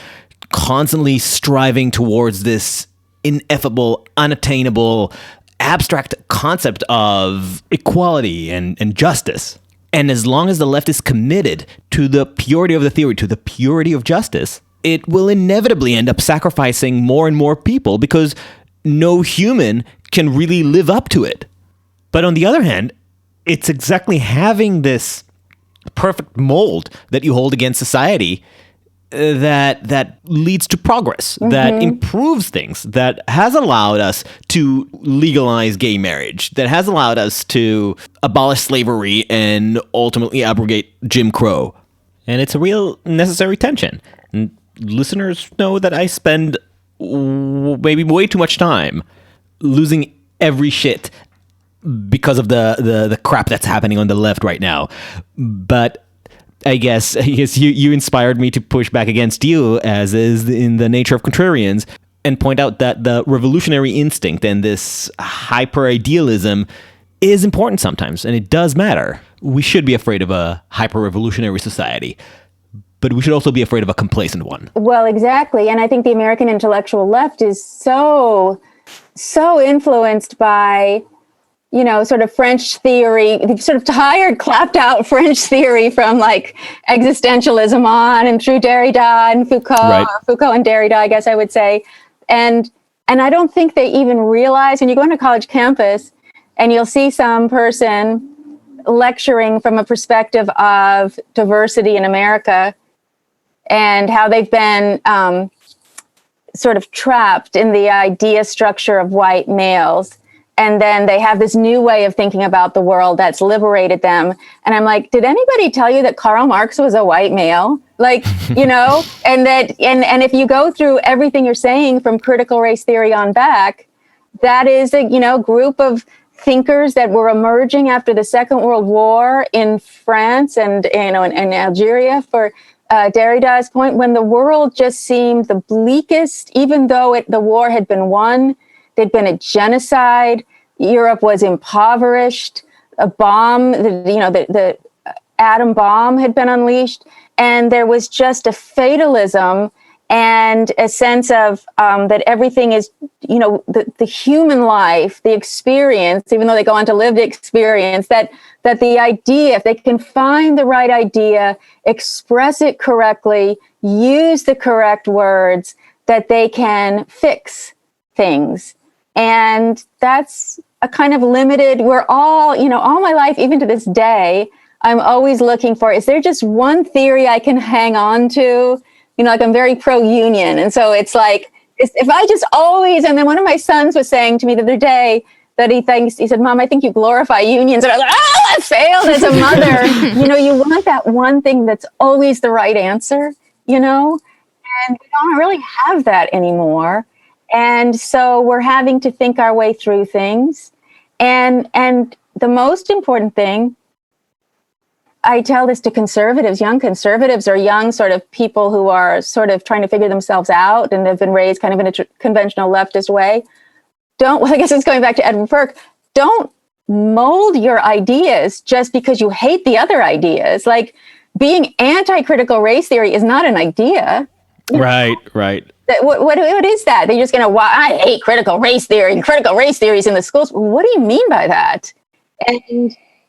constantly striving towards this ineffable, unattainable, abstract concept of equality and justice. And as long as the left is committed to the purity of the theory, to the purity of justice, it will inevitably end up sacrificing more and more people because no human can really live up to it. But on the other hand, it's exactly having this perfect mold that you hold against society that leads to progress, that improves things, that has allowed us to legalize gay marriage, that has allowed us to abolish slavery and ultimately abrogate Jim Crow. And it's a real necessary tension. And listeners know that I spend maybe way too much time losing every shit because of the crap that's happening on the left right now. But I guess you inspired me to push back against you, as is in the nature of contrarians, and point out that the revolutionary instinct and this hyper-idealism is important sometimes, and it does matter. We should be afraid of a hyper-revolutionary society. but we should also be afraid of a complacent one. Well, exactly. And I think the American intellectual left is so influenced by, sort of French theory, sort of tired, clapped out French theory from like existentialism on and through Derrida and Foucault, Right. Foucault and Derrida, I guess I would say. And I don't think they even realize when you go on a college campus and you'll see some person lecturing from a perspective of diversity in America and how they've been sort of trapped in the idea structure of white males. And then they have this new way of thinking about the world that's liberated them. And I'm like, did anybody tell you that Karl Marx was a white male? Like, and if you go through everything you're saying from critical race theory on back, that is a, group of thinkers that were emerging after the Second World War in France and, in Algeria for Derrida's point, when the world just seemed the bleakest, even though the war had been won. There'd been a genocide. Europe was impoverished. A bomb, the atom bomb had been unleashed. And there was just a fatalism and a sense of that everything is, the human life, the experience, even though they go on to live the experience, that the idea, if they can find the right idea, express it correctly, use the correct words, that they can fix things. And that's a kind of limited, we're all, all my life, even to this day, I'm always looking for, is there just one theory I can hang on to? Like I'm very pro-union. And so it's like, if I just always, and then one of my sons was saying to me the other day that he said, Mom, I think you glorify unions. And I was like, I failed as a mother. You want that one thing that's always the right answer, and we don't really have that anymore. And so we're having to think our way through things. And the most important thing, I tell this to conservatives, young conservatives or young sort of people who are sort of trying to figure themselves out and have been raised kind of in a conventional leftist way. I guess it's going back to Edward Burke, don't mold your ideas just because you hate the other ideas. Like being anti-critical race theory is not an idea. Right. What is that? They're just going to, I hate critical race theory and critical race theories in the schools. What do you mean by that?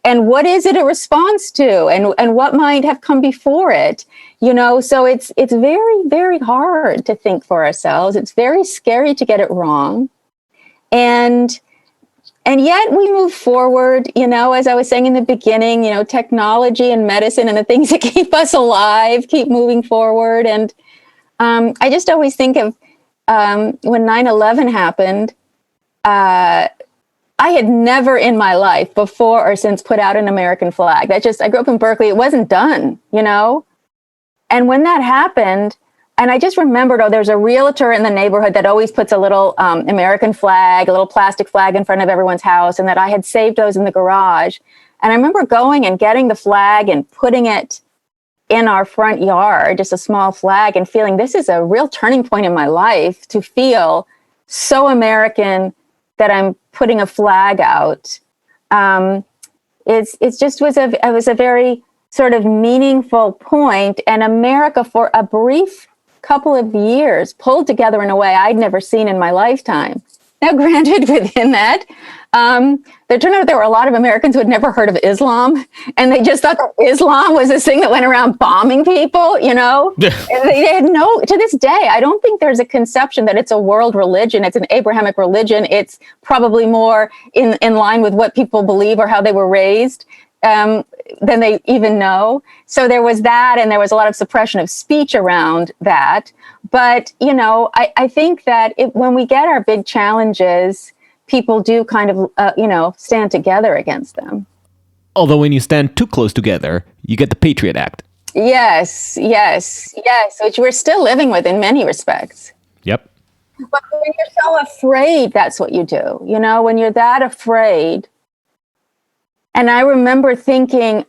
And what is it a response to? And what might have come before it? So it's very, very hard to think for ourselves. It's very scary to get it wrong. And yet we move forward, as I was saying in the beginning, technology and medicine and the things that keep us alive, keep moving forward. And I just always think of when 9/11 happened, I had never in my life before or since put out an American flag. I grew up in Berkeley. It wasn't done, And when that happened, and I just remembered, there's a realtor in the neighborhood that always puts a little American flag, a little plastic flag in front of everyone's house, and that I had saved those in the garage. And I remember going and getting the flag and putting it in our front yard, just a small flag, and feeling this is a real turning point in my life to feel so American that I'm putting a flag out. It was a very sort of meaningful point, and America for a brief couple of years pulled together in a way I'd never seen in my lifetime. Now, granted, within that, there turned out there were a lot of Americans who had never heard of Islam, and they just thought that Islam was this thing that went around bombing people, And they had to this day, I don't think there's a conception that it's a world religion. It's an Abrahamic religion. It's probably more in line with what people believe or how they were raised than they even know. So there was that, and there was a lot of suppression of speech around that. But, I think that when we get our big challenges, people do kind of, stand together against them. Although when you stand too close together, you get the Patriot Act. Yes, which we're still living with in many respects. Yep. But when you're so afraid, that's what you do. When you're that afraid. And I remember thinking,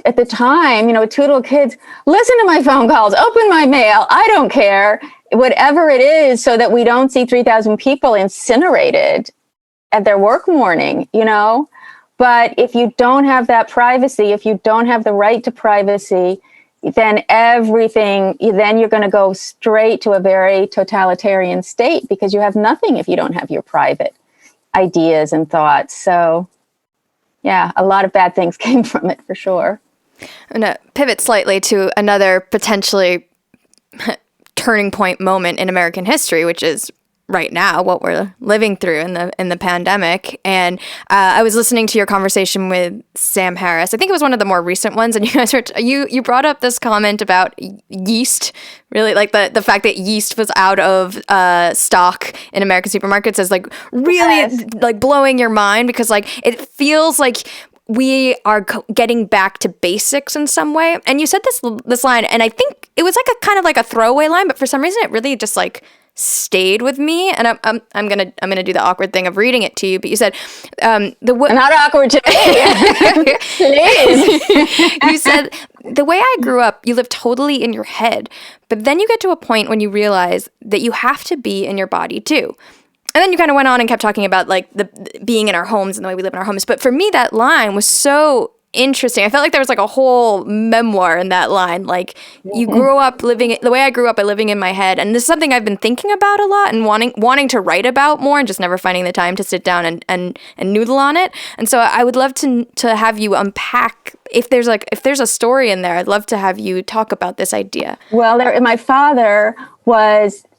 at the time, two little kids, listen to my phone calls, open my mail. I don't care, whatever it is, so that we don't see 3,000 people incinerated at their work morning, But if you don't have that privacy, if you don't have the right to privacy, then you're going to go straight to a very totalitarian state, because you have nothing if you don't have your private ideas and thoughts. So yeah, a lot of bad things came from it, for sure. I'm going to pivot slightly to another potentially turning point moment in American history, which is right now what we're living through in the pandemic. And I was listening to your conversation with Sam Harris. I think it was one of the more recent ones, and you guys you brought up this comment about yeast, really, like the fact that yeast was out of stock in American supermarkets is like really Yes. like blowing your mind, because like it feels like we are getting back to basics in some way. And you said this line, and I think it was like a kind of like a throwaway line, but for some reason it really just like stayed with me. And I'm gonna do the awkward thing of reading it to you. But you said Not awkward today. It is. you said, the way I grew up, you live totally in your head, but then you get to a point when you realize that you have to be in your body too. And then you kind of went on and kept talking about like the being in our homes and the way we live in our homes. But for me, that line was so interesting. I felt like there was like a whole memoir in that line. Like you grew up living the way I grew up by living in my head. And this is something I've been thinking about a lot and wanting to write about more, and just never finding the time to sit down and noodle on it. And so I would love to have you unpack if there's a story in there. I'd love to have you talk about this idea. Well, my father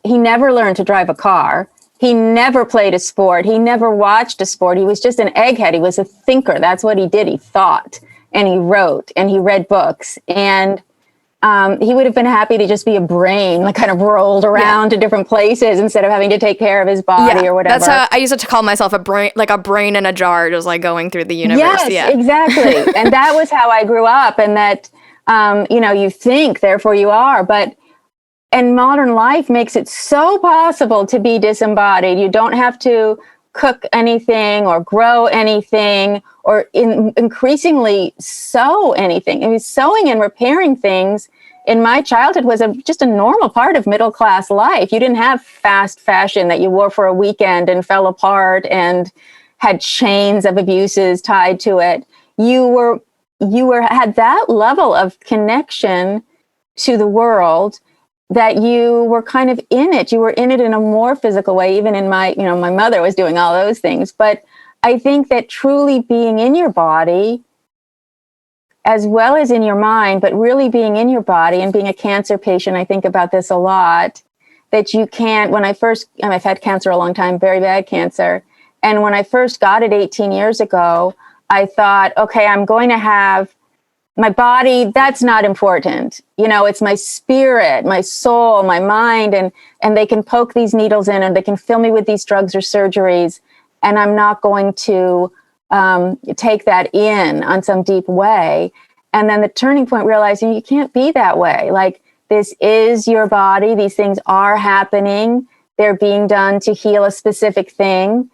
he never learned to drive a car. He never played a sport. He never watched a sport. He was just an egghead. He was a thinker. That's what he did. He thought, and he wrote, and he read books. And he would have been happy to just be a brain, like kind of rolled around to different places instead of having to take care of his body or whatever. That's how I used to call myself, a brain in a jar, just like going through the universe. Yes, exactly. And that was how I grew up. And that, you think, therefore you are. And modern life makes it so possible to be disembodied. You don't have to cook anything or grow anything or increasingly sew anything. I mean, sewing and repairing things in my childhood was just a normal part of middle class life. You didn't have fast fashion that you wore for a weekend and fell apart and had chains of abuses tied to it. You had that level of connection to the world, that you were kind of in it. You were in it in a more physical way. Even in my mother was doing all those things. But I think that truly being in your body, as well as in your mind, but really being in your body, and being a cancer patient, I think about this a lot, that you can't, I've had cancer a long time, very bad cancer. And when I first got it 18 years ago, I thought, okay, I'm going to have my body, that's not important. It's my spirit, my soul, my mind, and they can poke these needles in, and they can fill me with these drugs or surgeries, and I'm not going to take that in on some deep way. And then the turning point, realizing you can't be that way. Like, this is your body. These things are happening. They're being done to heal a specific thing.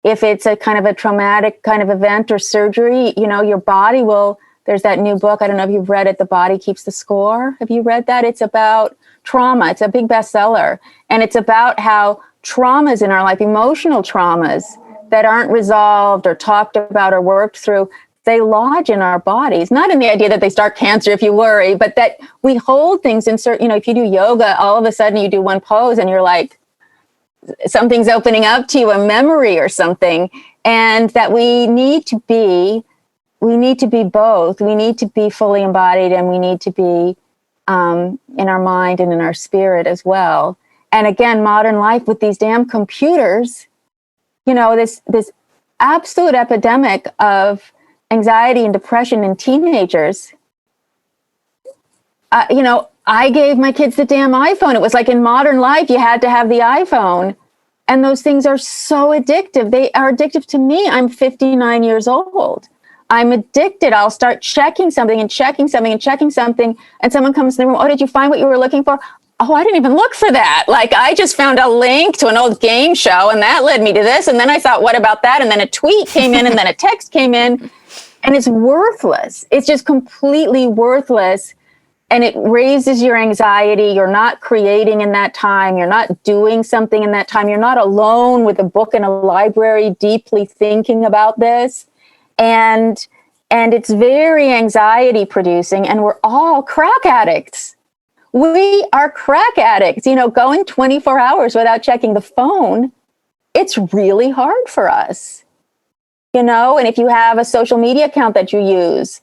If it's a kind of a traumatic kind of event or surgery, your body will, there's that new book, I don't know if you've read it, The Body Keeps the Score. Have you read that? It's about trauma. It's a big bestseller. And it's about how traumas in our life, emotional traumas that aren't resolved or talked about or worked through, they lodge in our bodies. Not in the idea that they start cancer if you worry, but that we hold things in certain, if you do yoga, all of a sudden you do one pose and you're like, something's opening up to you, a memory or something, and that we need to be both. We need to be fully embodied, and we need to be in our mind and in our spirit as well. And again, modern life with these damn computers, this absolute epidemic of anxiety and depression in teenagers. I gave my kids the damn iPhone. It was like in modern life, you had to have the iPhone. And those things are so addictive. They are addictive to me. I'm 59 years old. I'm addicted. I'll start checking something and checking something and checking something. And someone comes in the room. Oh, did you find what you were looking for? Oh, I didn't even look for that. Like, I just found a link to an old game show, and that led me to this. And then I thought, what about that? And then a tweet came in, and then a text came in. And it's worthless. It's just completely worthless. And it raises your anxiety. You're not creating in that time. You're not doing something in that time. You're not alone with a book in a library deeply thinking about this. And and it's very anxiety producing, and we're all crack addicts. We are crack addicts. Going 24 hours without checking the phone, it's really hard for us. And if you have a social media account that you use,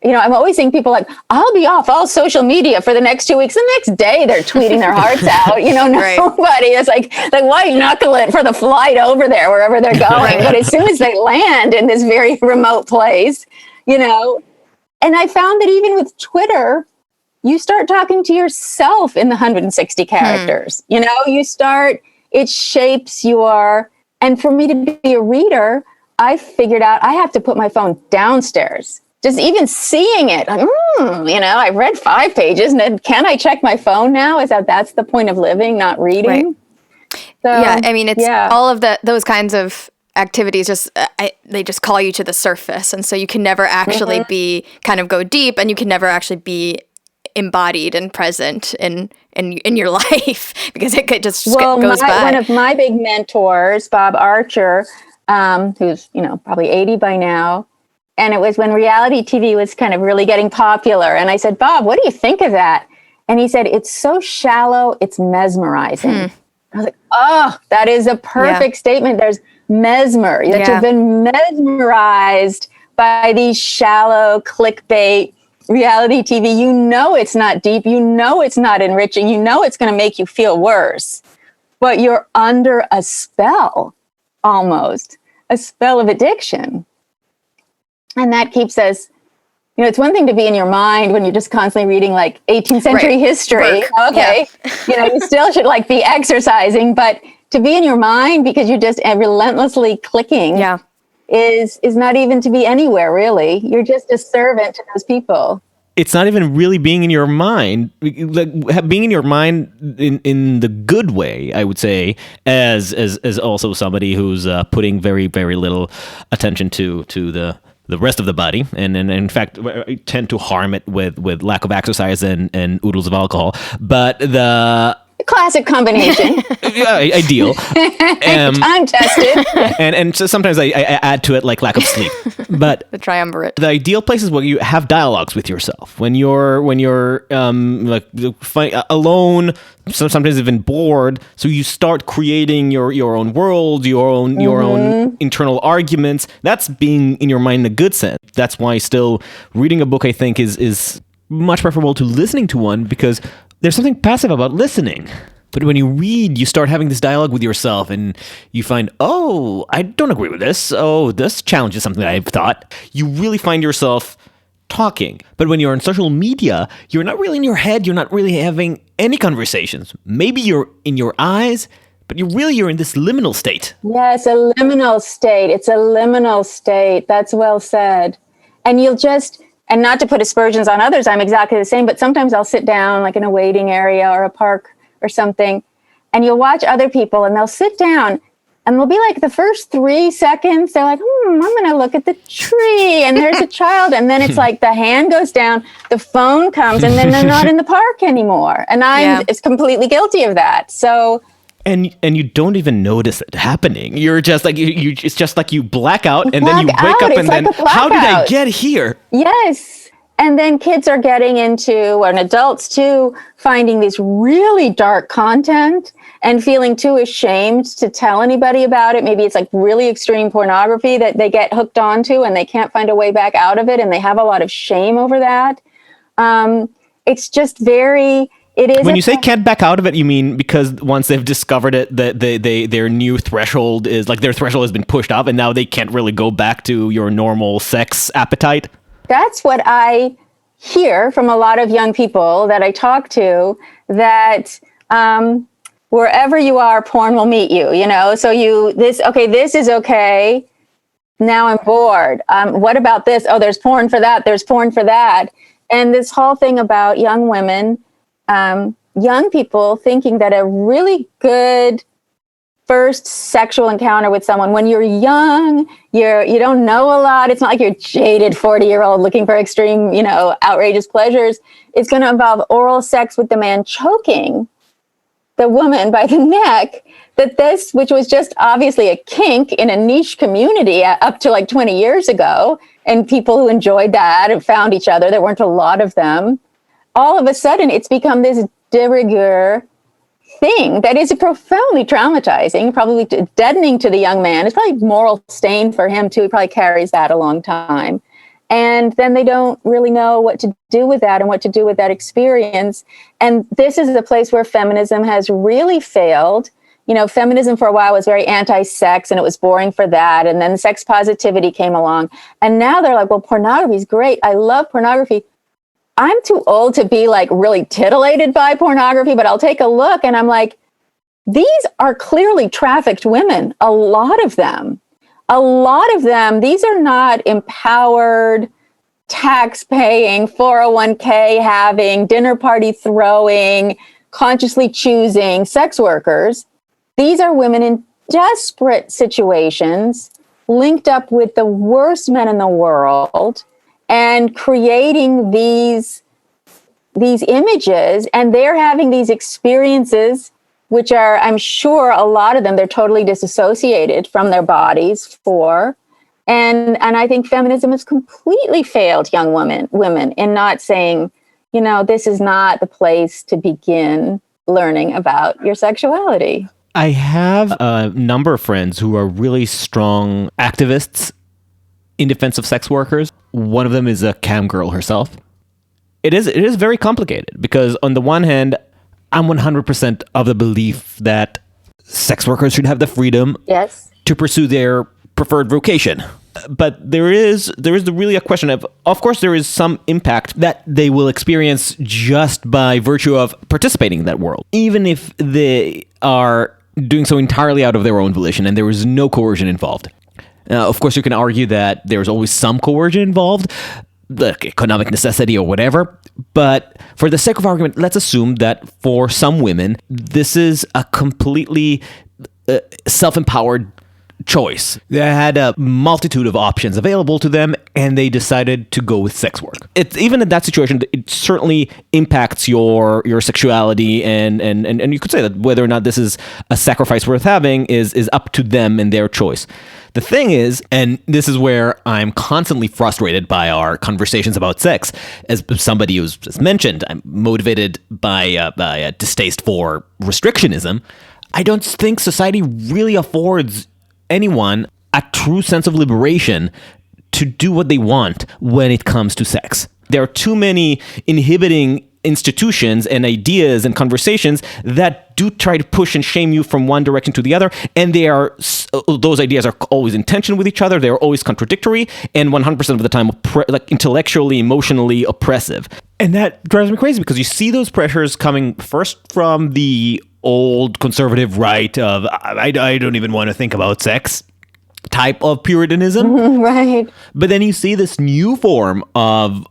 I'm always seeing people like, I'll be off all social media for the next 2 weeks. The next day they're tweeting their hearts out. Nobody is like white knuckle it for the flight over there, wherever they're going. But as soon as they land in this very remote place, and I found that even with Twitter, you start talking to yourself in the 160 characters. It shapes and for me to be a reader, I figured out I have to put my phone downstairs. Just even seeing it, I read 5 pages, and then can I check my phone now? That's the point of living, not reading? Right. So, yeah, I mean, it's all of those kinds of activities they just call you to the surface, and so you can never actually go deep, and you can never actually be embodied and present in your life because it could just goes by. One of my big mentors, Bob Archer, who's probably 80 by now, and it was when reality TV was kind of really getting popular. And I said, Bob, what do you think of that? And he said, it's so shallow, it's mesmerizing. I was like, oh, that is a perfect statement. There's mesmer, that you've been mesmerized by these shallow clickbait reality TV. It's not deep. It's not enriching. It's going to make you feel worse. But you're under a spell, almost, a spell of addiction. And that keeps us, it's one thing to be in your mind when you're just constantly reading 18th century history. Work. Okay. Yeah. You still should be exercising, but to be in your mind because you're just relentlessly clicking is not even to be anywhere, really. You're just a servant to those people. It's not even really being in your mind, being in your mind in the good way, I would say, as also somebody who's putting very, very little attention to the rest of the body, and in fact tend to harm it with lack of exercise and oodles of alcohol. But the classic combination, ideal, time tested, and so sometimes I add to it lack of sleep. But the triumvirate. The ideal place is where you have dialogues with yourself when you're alone. Sometimes even bored, so you start creating your own world, your own internal arguments. That's being in your mind in a good sense. That's why still reading a book, I think, is much preferable to listening to one, because there's something passive about listening. But when you read, you start having this dialogue with yourself, and you find, oh, I don't agree with this. Oh, this challenges something that I've thought. You really find yourself talking. But when you're on social media, you're not really in your head. You're not really having any conversations. Maybe you're in your eyes, but you're in this liminal state. Yes, a liminal state. It's a liminal state. That's well said. And and not to put aspersions on others, I'm exactly the same, but sometimes I'll sit down in a waiting area or a park or something, and you'll watch other people and they'll sit down and they'll be the first 3 seconds, they're like, I'm going to look at the tree, and there's a child. And then it's the hand goes down, the phone comes, and then they're not in the park anymore. And I'm completely guilty of that. So, and you don't even notice it happening. You're just it's just you black out, and then you wake up, and then how did I get here? Yes. And then kids are getting into, and adults too, finding these really dark content and feeling too ashamed to tell anybody about it. Maybe it's really extreme pornography that they get hooked onto, and they can't find a way back out of it, and they have a lot of shame over that. It's just it is. When you say can't back out of it, you mean because once they've discovered it, that their new threshold is their threshold has been pushed up, and now they can't really go back to your normal sex appetite? That's what I hear from a lot of young people that I talk to, that wherever you are, porn will meet you, So this is okay. Now I'm bored. What about this? Oh, there's porn for that. There's porn for that. And this whole thing about young women, young people thinking that a really good first sexual encounter with someone when you're young, you don't know a lot. It's not like you're a jaded 40-year-old looking for extreme, outrageous pleasures. It's going to involve oral sex with the man choking. the woman by the neck that this, which was just obviously a kink in a niche community up to like 20 years ago, and people who enjoyed that and found each other, there weren't a lot of them. All of a sudden, it's become this de rigueur thing that is profoundly traumatizing, probably deadening to the young man. It's probably a moral stain for him too. He probably carries that a long time. And then they don't really know what to do with that and what to do with that experience. And this is the place where feminism has really failed. You know, feminism for a while was very anti-sex and it was boring for that. And then sex positivity came along. And now they're like, well, pornography is great. I love pornography. I'm too old to be like really titillated by pornography, but I'll take a look and I'm like, these are clearly trafficked women. A lot of them. These are not empowered, tax-paying, 401k having, dinner party throwing, consciously choosing sex workers. These are women in desperate situations, linked up with the worst men in the world, and creating these images, and they're having these experiences which are, I'm sure a lot of them, they're totally disassociated from their bodies for. And I think feminism has completely failed young women in not saying, you know, this is not the place to begin learning about your sexuality. I have a number of friends who are really strong activists in defense of sex workers. One of them is a cam girl herself. It is very complicated because on the one hand, I'm 100% of the belief that sex workers should have the freedom to pursue their preferred vocation. But there is really a question of course, there is some impact that they will experience just by virtue of participating in that world, even if they are doing so entirely out of their own volition and there is no coercion involved. Of course, you can argue that there's always some coercion involved, like economic necessity or whatever. But for the sake of argument, let's assume that for some women, this is a completely self-empowered choice. They had a multitude of options available to them, and they decided to go with sex work. Even in that situation, it certainly impacts your sexuality, and you could say that whether or not this is a sacrifice worth having is up to them and their choice. The thing is, and this is where I'm constantly frustrated by our conversations about sex, as somebody who's just mentioned, I'm motivated by a distaste for restrictionism. I don't think society really affords anyone a true sense of liberation to do what they want when it comes to sex. There are too many inhibiting institutions and ideas and conversations that do try to push and shame you from one direction to the other, and those ideas are always in tension with each other. They're always contradictory, and 100% of the time intellectually, emotionally oppressive. And that drives me crazy because you see those pressures coming first from the old conservative right of I don't even want to think about sex type of Puritanism. Right. But then you see this new form of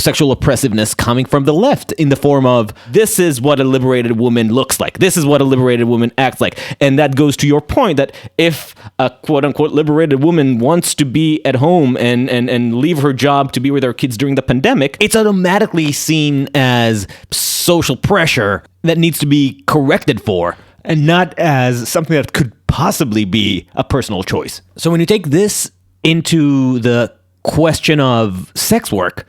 sexual oppressiveness coming from the left in the form of this is what a liberated woman looks like. This is what a liberated woman acts like. And that goes to your point that if a quote unquote liberated woman wants to be at home and leave her job to be with her kids during the pandemic, it's automatically seen as social pressure that needs to be corrected for and not as something that could possibly be a personal choice. So when you take this into the question of sex work,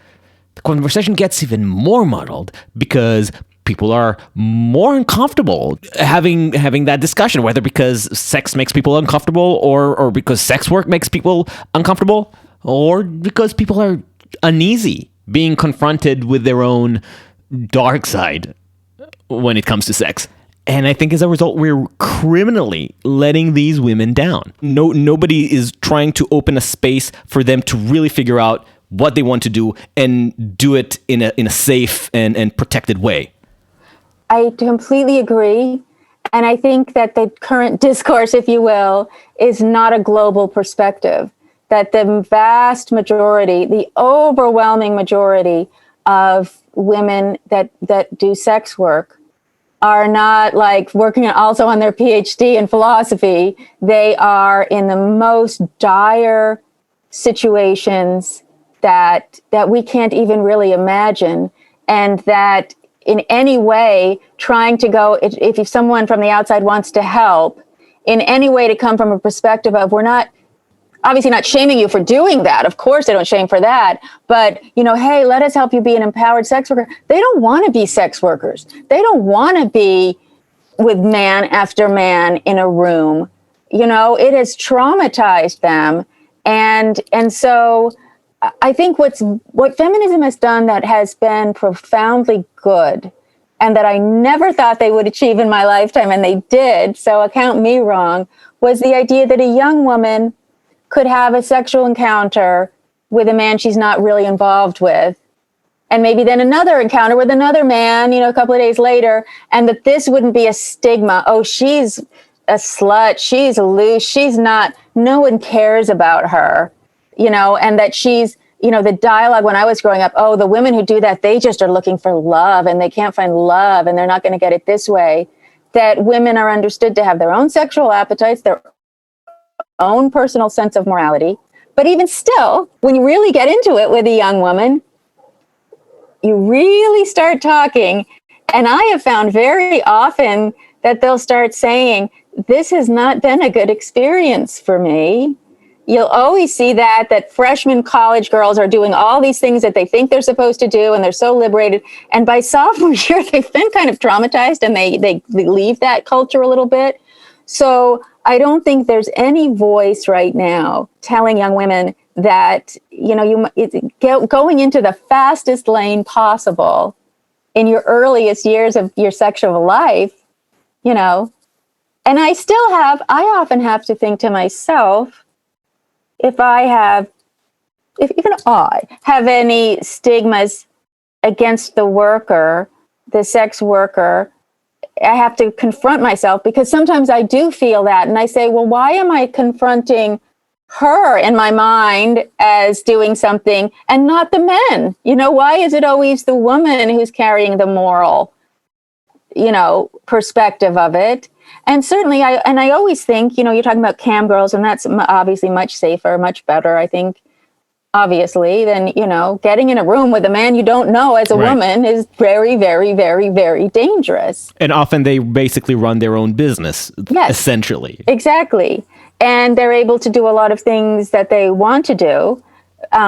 the conversation gets even more muddled because people are more uncomfortable having that discussion, whether because sex makes people uncomfortable or because sex work makes people uncomfortable or because people are uneasy being confronted with their own dark side when it comes to sex. And I think as a result, we're criminally letting these women down. Nobody is trying to open a space for them to really figure out what they want to do and do it in a safe and protected way. I completely agree. And I think that the current discourse, if you will, is not a global perspective. That the vast majority, the overwhelming majority of women that do sex work are not like working also on their PhD in philosophy. They are in the most dire situations that we can't even really imagine. And that in any way trying to go, if someone from the outside wants to help, in any way to come from a perspective of, we're not, obviously not shaming you for doing that. Of course they don't shame for that. But, hey, let us help you be an empowered sex worker. They don't want to be sex workers. They don't want to be with man after man in a room. It has traumatized them. And so I think what feminism has done that has been profoundly good, and that I never thought they would achieve in my lifetime, and they did, so account me wrong, was the idea that a young woman could have a sexual encounter with a man she's not really involved with, and maybe then another encounter with another man, a couple of days later, and that this wouldn't be a stigma. Oh, she's a slut, she's loose, she's not, no one cares about her, and that she's, the dialogue when I was growing up, oh, the women who do that, they just are looking for love and they can't find love and they're not going to get it this way. That women are understood to have their own sexual appetites, their own personal sense of morality. But even still, when you really get into it with a young woman, you really start talking. And I have found very often that they'll start saying, this has not been a good experience for me. You'll always see that freshman college girls are doing all these things that they think they're supposed to do, and they're so liberated. And by sophomore year, they've been kind of traumatized, and they leave that culture a little bit. So I don't think there's any voice right now telling young women that, going into the fastest lane possible in your earliest years of your sexual life, And I often have to think to myself, if even I have any stigmas against the worker, the sex worker, I have to confront myself, because sometimes I do feel that. And I say, well, why am I confronting her in my mind as doing something and not the men? Why is it always the woman who's carrying the moral, perspective of it? And certainly, I always think, you're talking about cam girls, and that's obviously much safer, much better, I think, obviously, than, getting in a room with a man you don't know as a woman is very, very, very, very dangerous. And often they basically run their own business, essentially. Exactly. And they're able to do a lot of things that they want to do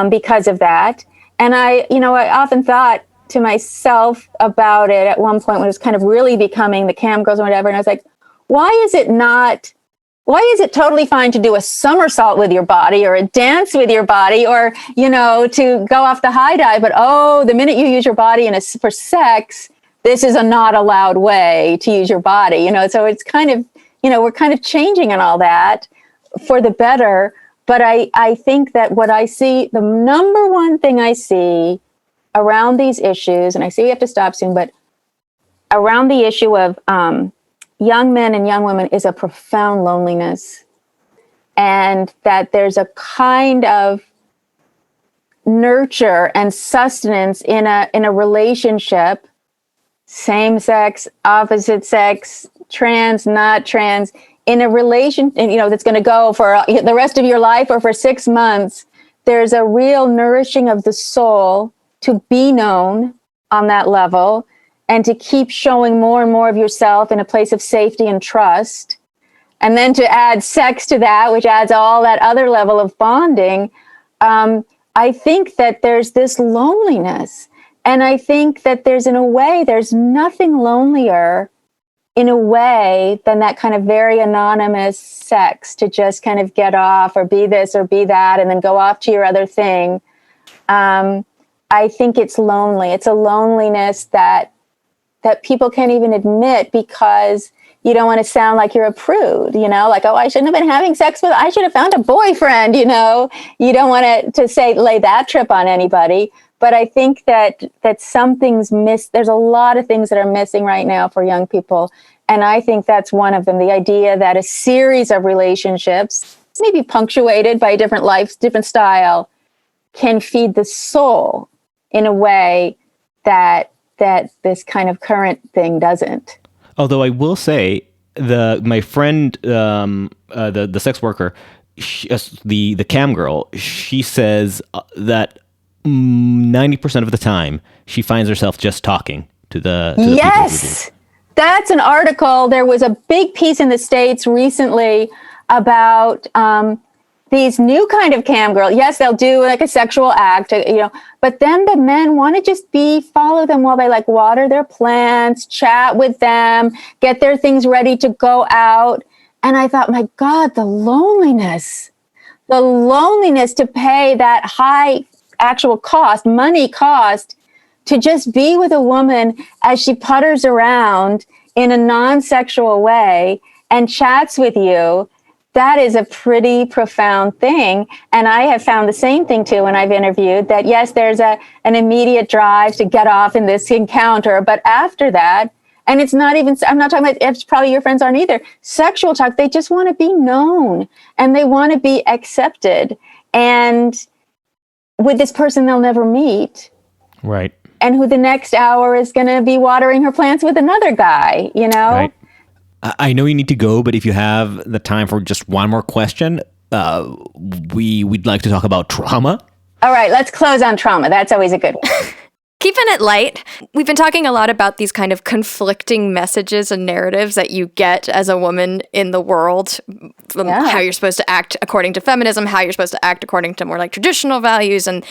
because of that. And I often thought to myself about it at one point when it was kind of really becoming the cam girls and whatever. And I was like, why is it totally fine to do a somersault with your body or a dance with your body or, to go off the high dive, but the minute you use your body for sex, this is a not allowed way to use your body, so it's kind of, we're kind of changing and all that for the better. But I think that what I see, the number one thing I see around these issues, and I see we have to stop soon, but around the issue of, young men and young women is a profound loneliness, and that there's a kind of nurture and sustenance in a relationship, same sex, opposite sex, trans, not trans, in a relation, that's going to go for the rest of your life or for 6 months. There's a real nourishing of the soul to be known on that level, and to keep showing more and more of yourself in a place of safety and trust. And then to add sex to that, which adds all that other level of bonding. I think that there's this loneliness. And I think that there's nothing lonelier in a way than that kind of very anonymous sex, to just kind of get off or be this or be that and then go off to your other thing. I think it's lonely. It's a loneliness that people can't even admit, because you don't want to sound like you're a prude, like, oh, I shouldn't have been having sex I should have found a boyfriend, You don't want to lay that trip on anybody. But I think that something's missed. There's a lot of things that are missing right now for young people. And I think that's one of them. The idea that a series of relationships, maybe punctuated by different lives, different style, can feed the soul in a way that this kind of current thing doesn't. Although I will say, my friend, the sex worker, the cam girl, she says that 90% of the time she finds herself just talking to the people who do. Yes, that's an article. There was a big piece in the States recently about these new kind of cam girl. Yes, they'll do like a sexual act, but then the men want to just follow them while they like water their plants, chat with them, get their things ready to go out. And I thought, my God, the loneliness to pay that high actual cost, money cost, to just be with a woman as she putters around in a non-sexual way and chats with you. That is a pretty profound thing. And I have found the same thing too when I've interviewed, that yes, there's an immediate drive to get off in this encounter. But after that, and it's not even, I'm not talking about, it's probably your friends aren't either, sexual talk, they just want to be known and they want to be accepted. And with this person they'll never meet. Right. And who the next hour is going to be watering her plants with another guy, Right. I know you need to go, but if you have the time for just one more question, we'd like to talk about trauma. All right, let's close on trauma. That's always a good one. Keeping it light, we've been talking a lot about these kind of conflicting messages and narratives that you get as a woman in the world, from how you're supposed to act according to feminism, how you're supposed to act according to more like traditional values. And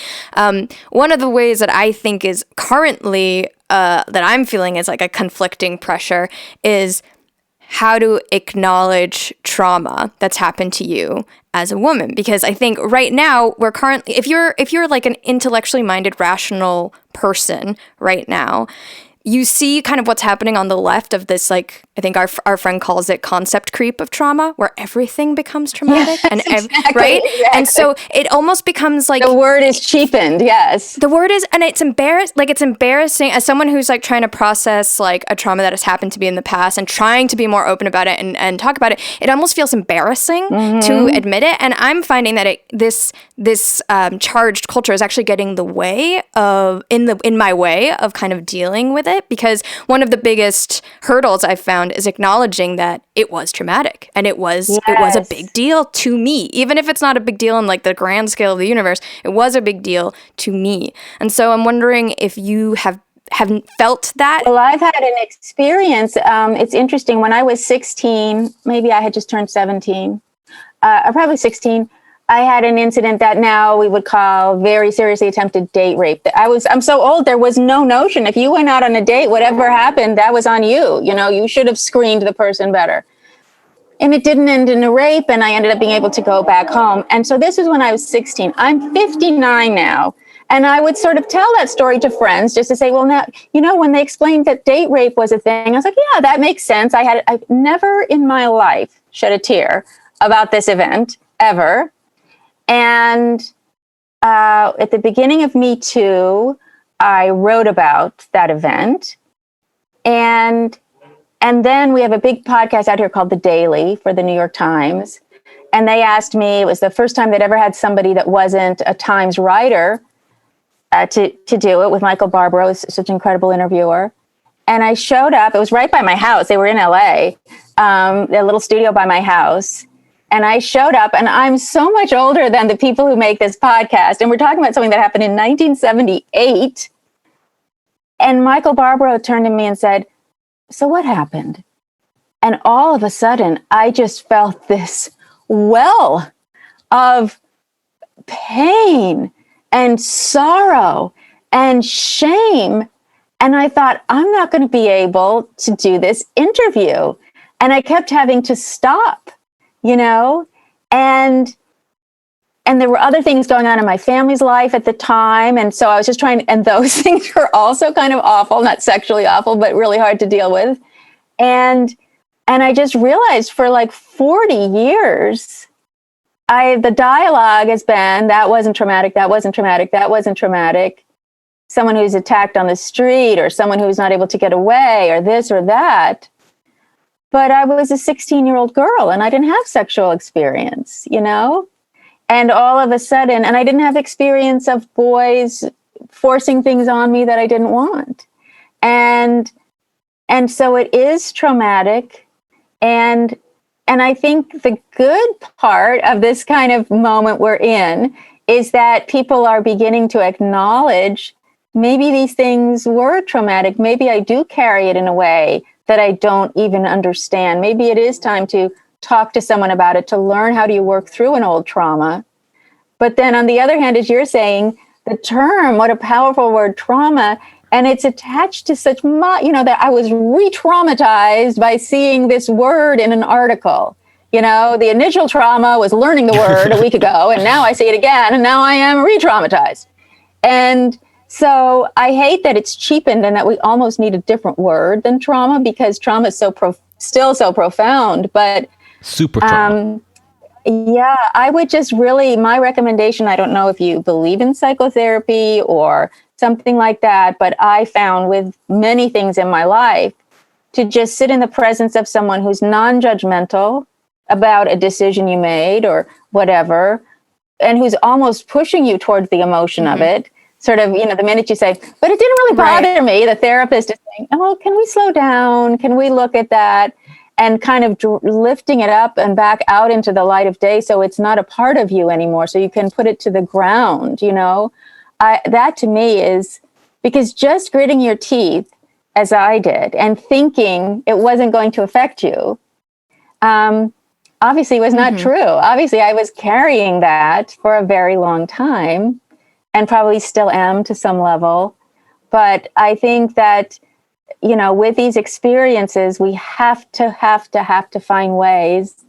one of the ways that I think is currently, that I'm feeling is like a conflicting pressure is how to acknowledge trauma that's happened to you as a woman. Because I think right now we're currently, if you're like an intellectually minded, rational person right now, you see kind of what's happening on the left of this, like, I think our friend calls it concept creep of trauma, where everything becomes traumatic. Yes, and exactly, right? exactly. And so it almost becomes like... The word is cheapened, yes. The word is, and it's embarrassing as someone who's like trying to process like a trauma that has happened to me in the past and trying to be more open about it and talk about it. It almost feels embarrassing to admit it. And I'm finding that this charged culture is actually getting in my way of kind of dealing with it, because one of the biggest hurdles I've found is acknowledging that it was traumatic and it was a big deal to me. Even if it's not a big deal in like the grand scale of the universe, it was a big deal to me. And so I'm wondering if you haven't felt that. Well, I've had an experience. It's interesting. When I was 16, maybe I had just turned 17, or probably 16, I had an incident that now we would call very seriously attempted date rape. I'm so old, there was no notion. If you went out on a date, whatever happened, that was on you. You should have screened the person better. And it didn't end in a rape, and I ended up being able to go back home. And so this was when I was 16. I'm 59 now. And I would sort of tell that story to friends just to say, well, now, when they explained that date rape was a thing, I was like, yeah, that makes sense. I've never in my life shed a tear about this event, ever. And at the beginning of Me Too, I wrote about that event. And then we have a big podcast out here called The Daily for the New York Times. And they asked me, it was the first time they'd ever had somebody that wasn't a Times writer to do it, with Michael Barbaro, such an incredible interviewer. And I showed up. It was right by my house. They were in LA, their little studio by my house. And I showed up, and I'm so much older than the people who make this podcast. And we're talking about something that happened in 1978. And Michael Barbaro turned to me and said, so what happened? And all of a sudden, I just felt this well of pain and sorrow and shame. And I thought, I'm not going to be able to do this interview. And I kept having to stop. And there were other things going on in my family's life at the time. And so I was just and those things were also kind of awful, not sexually awful, but really hard to deal with. And I just realized for like 40 years, the dialogue has been, that wasn't traumatic, that wasn't traumatic, that wasn't traumatic. Someone who's attacked on the street, or someone who's not able to get away, or this or that. But I was a 16-year-old girl, and I didn't have sexual experience, And all of a sudden, and I didn't have experience of boys forcing things on me that I didn't want. And so it is traumatic. And I think the good part of this kind of moment we're in is that people are beginning to acknowledge maybe these things were traumatic. Maybe I do carry it in a way that I don't even understand. Maybe it is time to talk to someone about it, to learn how do you work through an old trauma. But then on the other hand, as you're saying, the term, what a powerful word, trauma, and it's attached to such, that I was re-traumatized by seeing this word in an article. The initial trauma was learning the word a week ago, and now I see it again, and now I am re-traumatized. And so I hate that it's cheapened and that we almost need a different word than trauma, because trauma is still so profound. But super trauma. Yeah, I would just my recommendation, I don't know if you believe in psychotherapy or something like that, but I found with many things in my life to just sit in the presence of someone who's non-judgmental about a decision you made or whatever, and who's almost pushing you towards the emotion of it. Sort of, the minute you say, but it didn't really bother me, the therapist is saying, oh, can we slow down? Can we look at that? And kind of lifting it up and back out into the light of day, so it's not a part of you anymore, so you can put it to the ground, that to me is, because just gritting your teeth, as I did, and thinking it wasn't going to affect you, obviously was not true. Obviously, I was carrying that for a very long time, and probably still am to some level. But I think that, with these experiences, we have to find ways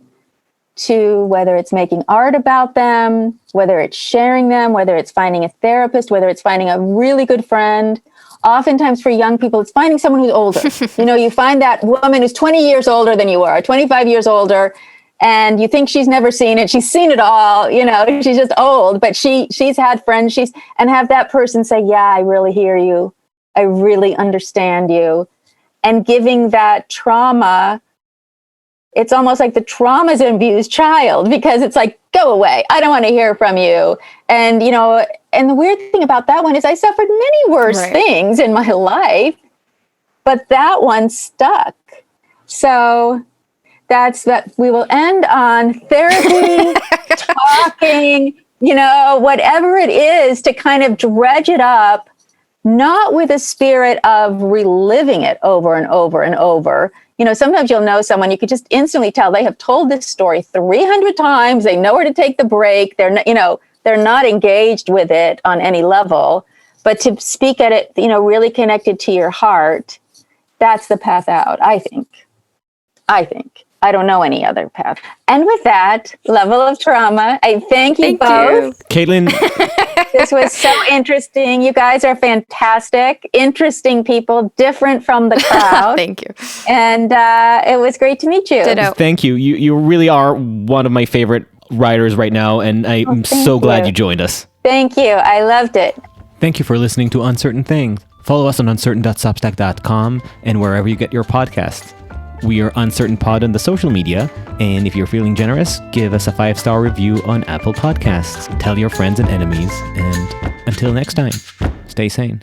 to, whether it's making art about them, whether it's sharing them, whether it's finding a therapist, whether it's finding a really good friend. Oftentimes for young people, it's finding someone who's older. You find that woman who's 20 years older than you are, 25 years older, and you think she's never seen it. She's seen it all, she's just old, but she's had friends, and have that person say, yeah, I really hear you. I really understand you. And giving that trauma, it's almost like the trauma is an abused child, because it's like, go away. I don't want to hear from you. And, and the weird thing about that one is I suffered many worse things in my life, but that one stuck. So that's that. We will end on therapy, talking, whatever it is, to kind of dredge it up, not with a spirit of reliving it over and over and over. Sometimes you'll know someone, you could just instantly tell they have told this story 300 times. They know where to take the break. They're not engaged with it on any level, but to speak at it, really connected to your heart, that's the path out, I think. I don't know any other path. And with that level of trauma, I thank you both. Caitlin. This was so interesting. You guys are fantastic, interesting people, different from the crowd. Thank you. And it was great to meet you. Ditto. Thank you. You really are one of my favorite writers right now, and I'm so glad you joined us. Thank you. I loved it. Thank you for listening to Uncertain Things. Follow us on uncertain.substack.com and wherever you get your podcasts. We are Uncertain Pod on the social media, and if you're feeling generous, give us a 5-star review on Apple Podcasts. Tell your friends and enemies, and until next time, stay sane.